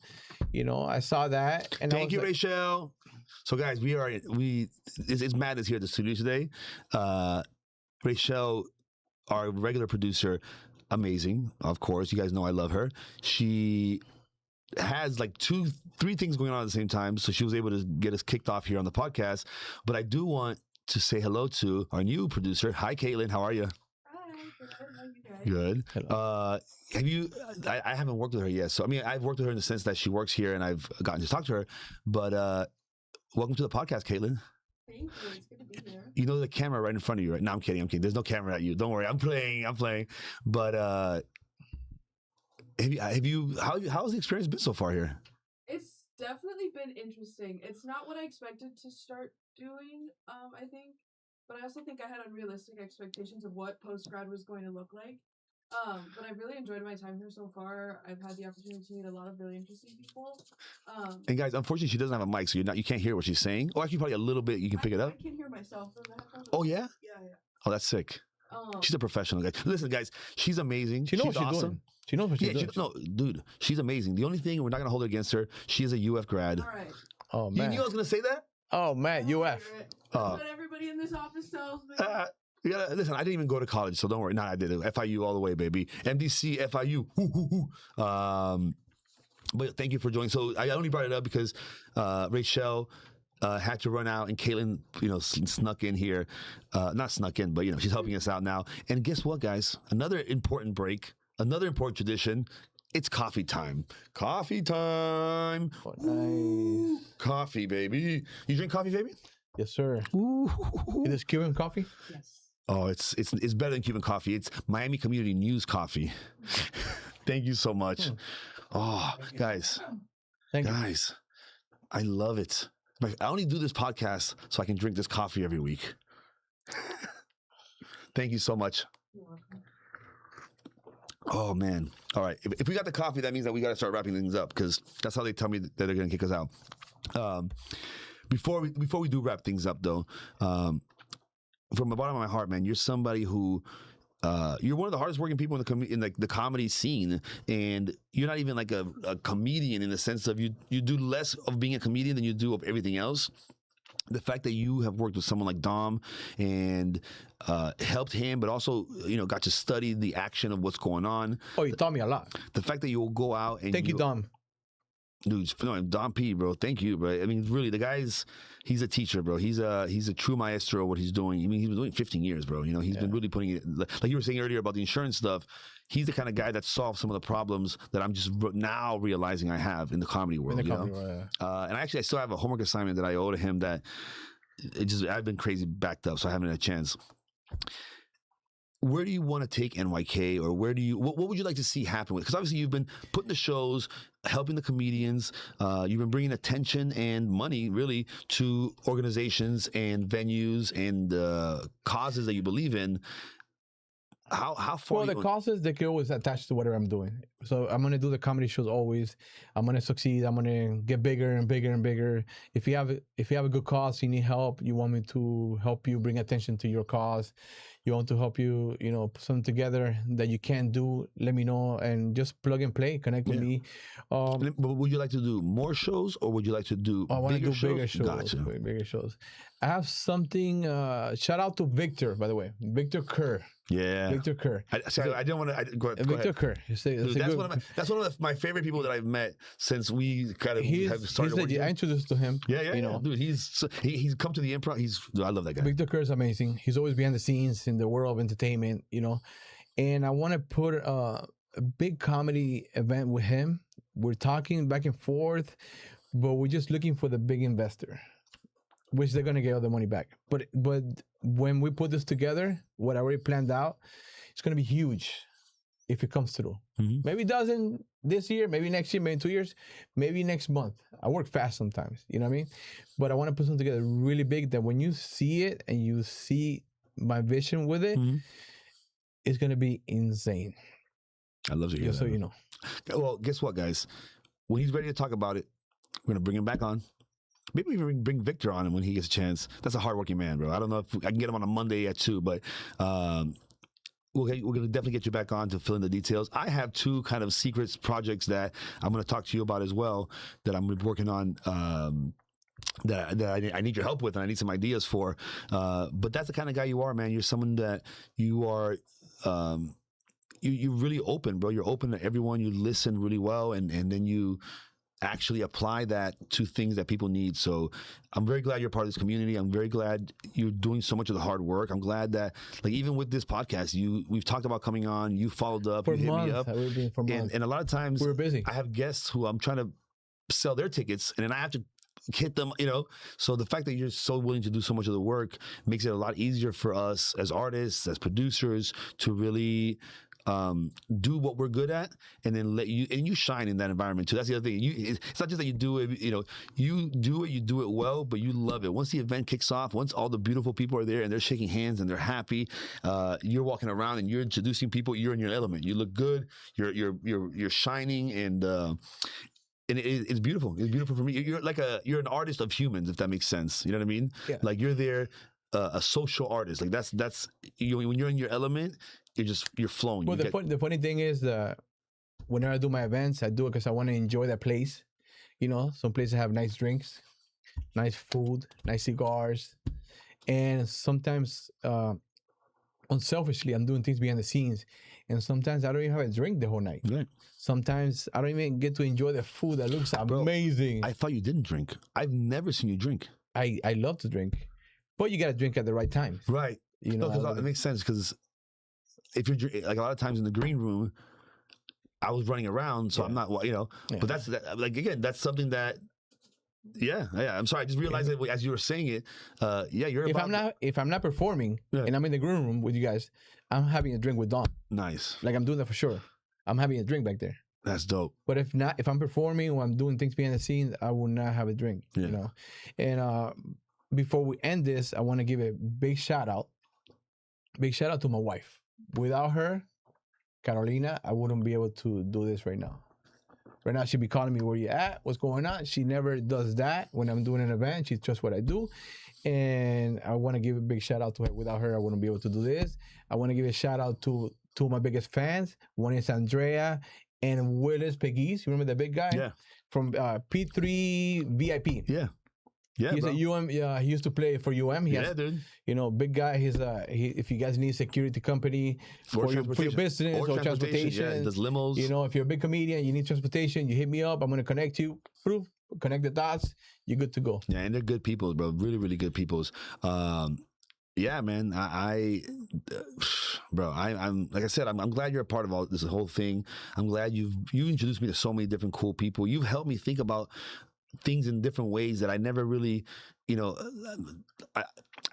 I saw that. And thank you, Rachel. So guys, it's madness here at the studio today. Rachel, our regular producer, amazing, of course. You guys know I love her. She has like 2-3 things going on at the same time, so she was able to get us kicked off here on the podcast. But I do want to say hello to our new producer. Hi, Caitlin. How are you? Hi. Good. Have you? I haven't worked with her yet. So I mean, I've worked with her in the sense that she works here, and I've gotten to talk to her. But welcome to the podcast, Caitlin. Thank you. It's good to be here. You know the camera right in front of you, right? No, I'm kidding. There's no camera at you. Don't worry. I'm playing. But have you? How's the experience been so far here? It's definitely been interesting. It's not what I expected to start doing. I think, but I also think I had unrealistic expectations of what post-grad was going to look like. But I've really enjoyed my time here so far. I've had the opportunity to meet a lot of really interesting people. And guys, unfortunately, she doesn't have a mic, so you can't hear what she's saying. Or actually, probably a little bit. You can pick it up. I can hear myself from the headphones. Oh yeah. Yeah. Oh, that's sick. She's a professional, guys. Listen, guys, she's amazing. She knows she's what she's awesome. Doing. She knows what she's doing. No, dude, she's amazing. The only thing we're not gonna hold it against her. She is a UF grad. All right. Oh man. You knew I was gonna say that? Oh man, UF. That's what everybody in this office tells me. Listen, I didn't even go to college, so don't worry. No, I did it. FIU all the way, baby. MDC, FIU. But thank you for joining. So I only brought it up because Rachel had to run out, and Caitlin, snuck in here. Not snuck in, but she's helping us out now. And guess what, guys? Another important break, another important tradition. It's coffee time. Coffee time. Oh, nice. Coffee, baby. You drink coffee, baby? Yes, sir. Is this Cuban coffee? Yes. Oh, it's better than Cuban coffee. It's Miami Community News coffee. Thank you so much. Oh, guys. Guys, I love it. I only do this podcast so I can drink this coffee every week. Thank you so much. You're welcome. Oh man! All right, if we got the coffee, that means that we got to start wrapping things up because that's how they tell me that they're going to kick us out. Before we do wrap things up, though, from the bottom of my heart, man, you're somebody who. You're one of the hardest working people in the comedy scene, and you're not even like a comedian in the sense of you do less of being a comedian than you do of everything else. The fact that you have worked with someone like Dom and helped him, but also got to study the action of what's going on. Oh, you taught me a lot. The fact that you'll go out and thank you, Dom. Dude, no, Dom P, bro. Thank you, bro. I mean, really, the guy's he's a teacher, bro. He's a true maestro of what he's doing. I mean, he's been doing it 15 years, bro. He's been really putting it, like you were saying earlier about the insurance stuff. He's the kind of guy that solves some of the problems that I'm just now realizing I have in the comedy world. And I still have a homework assignment that I owe to him that I've been crazy backed up, so I haven't had a chance. Where do you want to take NYK, or what would you like to see happen with? Because obviously you've been putting the shows, helping the comedians, you've been bringing attention and money really to organizations and venues and causes that you believe in. How far? Well, the causes, they go is attached to whatever I'm doing. So I'm gonna do the comedy shows always. I'm gonna succeed. I'm gonna get bigger and bigger and bigger. If you have a good cause, you need help. You want me to help you bring attention to your cause. You want to help you, put something together that you can't do. Let me know and just plug and play. Connect with me. But would you like to do more shows, or would you like to do? I want to do bigger shows. Gotcha. Bigger shows. I have something. Shout out to Victor, by the way, Victor Kerr. Yeah, Victor Kerr. I didn't want to. Go Victor ahead. Kerr. Dude, that's one of my favorite people that I've met since we kind of have started. I introduced to him. Yeah. Dude, he's come to the improv. I love that guy. Victor Kerr is amazing. He's always behind the scenes in the world of entertainment, And I want to put a big comedy event with him. We're talking back and forth, but we're just looking for the big investor, which they're gonna get all the money back. But when we put this together, what I already planned out, it's gonna be huge if it comes through. Mm-hmm. Maybe it doesn't this year, maybe next year, maybe in 2 years, maybe next month. I work fast sometimes, you know what I mean? But I want to put something together really big that when you see it and you see my vision with it, it's gonna be insane. I love to hear that. So you know. Well, guess what, guys? When he's ready to talk about it, we're gonna bring him back on. Maybe even bring Victor on him when he gets a chance. That's a hardworking man, bro. I don't know if I can get him on a Monday at 2, but we're going to definitely get you back on to fill in the details. I have 2 kind of secrets projects that I'm going to talk to you about as well that I'm working on that I need your help with and I need some ideas for. But that's the kind of guy you are, man. You're someone that you are... You're really open, bro. You're open to everyone. You listen really well, and then you actually apply that to things that people need. So I'm very glad you're part of this community. I'm very glad you're doing so much of the hard work. I'm glad that, like, even with this podcast, we've talked about coming on, you followed up, for you hit me up. For months. And a lot of times we're busy. I have guests who I'm trying to sell their tickets, and then I have to hit them, So the fact that you're so willing to do so much of the work makes it a lot easier for us as artists, as producers, to really do what we're good at, and then you shine in that environment too. That's the other thing. It's not just that you do it, you do it well, but you love it. Once the event kicks off, once all the beautiful people are there and they're shaking hands and they're happy, you're walking around and you're introducing people. You're in your element. You look good. You're shining, and it's beautiful. It's beautiful for me. You're an artist of humans, if that makes sense. You know what I mean? Yeah. Like you're there. A social artist, like that's when you're in your element, you're flowing. Well, the funny thing is that whenever I do my events, I do it because I want to enjoy that place. Some places have nice drinks, nice food, nice cigars, and sometimes unselfishly I'm doing things behind the scenes, and sometimes I don't even have a drink the whole night. Right. Sometimes I don't even get to enjoy the food that looks amazing. I thought you didn't drink. I've never seen you drink. I love to drink. But you got to drink at the right time. Right. It makes sense, because if you're like a lot of times in the green room, I was running around, so I'm not, but that's something that, I'm sorry. I just realized that as you were saying it, if I'm not performing and I'm in the green room with you guys, I'm having a drink with Dom. Nice. Like, I'm doing that for sure. I'm having a drink back there. That's dope. But if I'm performing or I'm doing things behind the scenes, I will not have a drink, And, before we end this, I want to give a big shout out to my wife. Without her, Carolina, I wouldn't be able to do this right now. Right now, she'd be calling me, where you at? What's going on? She never does that when I'm doing an event. She trusts what I do. And I want to give a big shout out to her. Without her, I wouldn't be able to do this. I want to give a shout out to two of my biggest fans. One is Andrea and Willis Pegues. You remember that big guy? Yeah. From P3 VIP. Yeah. Yeah, He's bro. a UM. Yeah, he used to play for UM. He has, dude. you know, big guy. If you guys need security company for your business or transportation, yeah, does limos. You know, if you're a big comedian, you need transportation, you hit me up. I'm gonna connect you. Proof, connect the dots. You're good to go. Yeah, and they're good people, bro. Really, really good peoples. Yeah, man. Bro, I'm like I said, I'm glad you're a part of all this whole thing. I'm glad you introduced me to so many different cool people. You've helped me think about things in different ways that I never really, you know,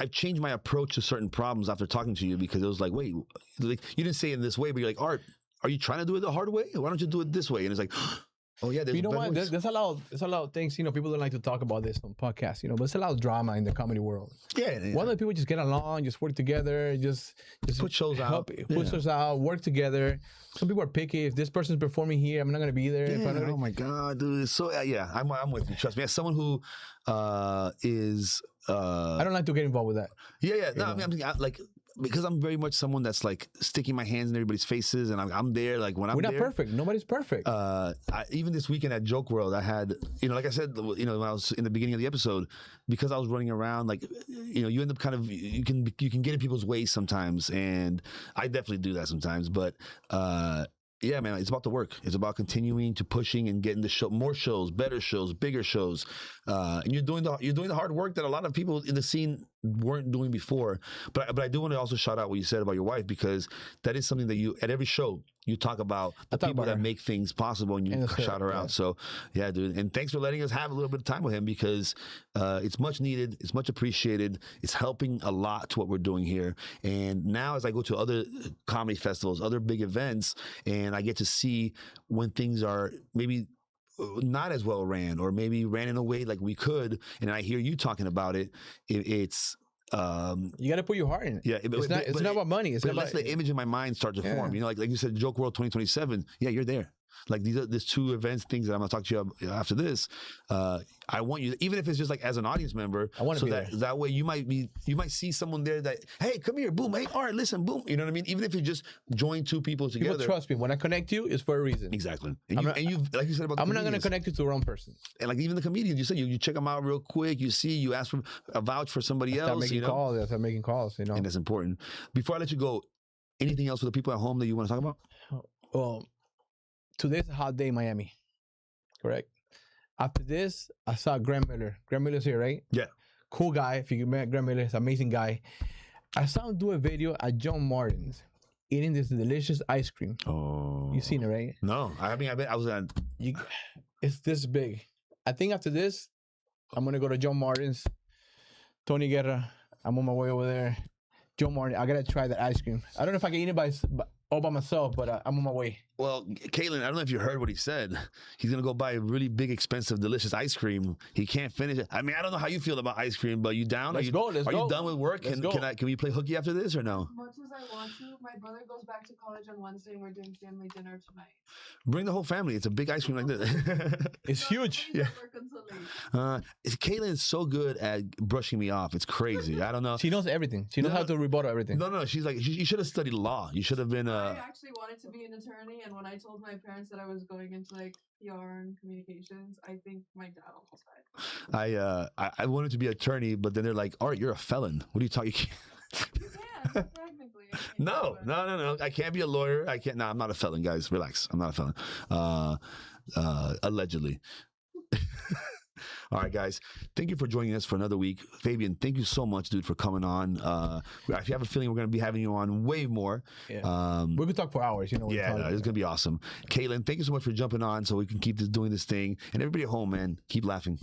I've changed my approach to certain problems after talking to you, because it was like, wait, like, you didn't say it in this way, but you're like, Art, are you trying to do it the hard way? Why don't you do it this way? And it's like, oh yeah, there's, you know what? There's a lot of things. You know, people don't like to talk about this on podcasts. You know, but there's a lot of drama in the comedy world. Yeah. Why don't people just get along, just work together, just put shows out, put shows out, work together. Some people are picky. If this person's performing here, I'm not gonna be there. Yeah, oh my god, dude. So yeah, I'm with you. Trust me. As someone who is, I don't like to get involved with that. Yeah. No, I mean, like, because I'm very much someone that's like sticking my hands in everybody's faces, and I'm there. Like when I'm there, we're not perfect. Nobody's perfect. Even this weekend at Joke World, I had, you know, like I said, you know, when I was in the beginning of the episode, because I was running around, like, you know, you end up kind of, you can get in people's ways sometimes, and I definitely do that sometimes. But yeah, man, it's about the work. It's about continuing to pushing and getting the show, more shows, better shows, bigger shows, and you're doing the hard work that a lot of people in the scene weren't doing before. But I do want to also shout out what you said about your wife, because that is something that you, at every show, you talk about the people that make things possible, and you shout her out. So yeah, dude, and thanks for letting us have a little bit of time with him, because it's much needed, it's much appreciated, it's helping a lot to what we're doing here. And now as I go to other comedy festivals, other big events, and I get to see when things are maybe not as well ran, or maybe ran in a way like we could, and I hear you talking about it, it's you got to put your heart in it. Yeah, it's not about money. It's not about the image in my mind start to form. You know, like you said, Joke World 2027. Yeah, you're there. Like these two events, things that I'm gonna talk to you after this. I want you, even if it's just like as an audience member, I want to be there. That way you might see someone there that, hey, come here, boom, hey, Art, listen, boom. You know what I mean? Even if you just join two people together. People trust me. When I connect you, it's for a reason. Exactly. And you like you said about the I'm not gonna connect you to the wrong person. And like even the comedians, you said you check them out real quick. You ask for a vouch for somebody else. I start making calls. You know, and that's important. Before I let you go, anything else for the people at home that you want to talk about? Well, today's a hot day in Miami, correct? After this, I saw Graham Miller. Graham Miller's here, right? Yeah. Cool guy. If you met Graham Miller, he's an amazing guy. I saw him do a video at John Martin's eating this delicious ice cream. Oh. You seen it, right? No. I mean, I was at... It's this big. I think after this, I'm going to go to John Martin's. Tony Guerra. I'm on my way over there. John Martin, I got to try that ice cream. I don't know if I can eat it all by myself, but I'm on my way. Well, Caitlin, I don't know if you heard what he said. He's going to go buy a really big, expensive, delicious ice cream. He can't finish it. I mean, I don't know how you feel about ice cream, but you down? Let's go. Are you done with work? Can we play hooky after this or no? As much as I want to, my brother goes back to college on Wednesday and we're doing family dinner tonight. Bring the whole family. It's a big ice cream like this. It's huge. Yeah. Caitlin is so good at brushing me off. It's crazy. I don't know. She knows everything. She knows how to rebuttal everything. No. She's like, you should have studied law. You should have been... I actually wanted to be an attorney, and when I told my parents that I was going into like PR and communications, I think my dad almost died. I wanted to be an attorney, but then they're like, Art, you're a felon. What are you talking? Yeah, technically. No. I can't be a lawyer. I can't. No, I'm not a felon, guys. Relax. I'm not a felon. Allegedly. All right, guys. Thank you for joining us for another week. Fabian, thank you so much, dude, for coming on. If you have a feeling we're going to be having you on way more. Yeah. We could talk for hours, you know. Yeah, it's going to be awesome. Caitlin, thank you so much for jumping on so we can keep doing this thing. And everybody at home, man, keep laughing.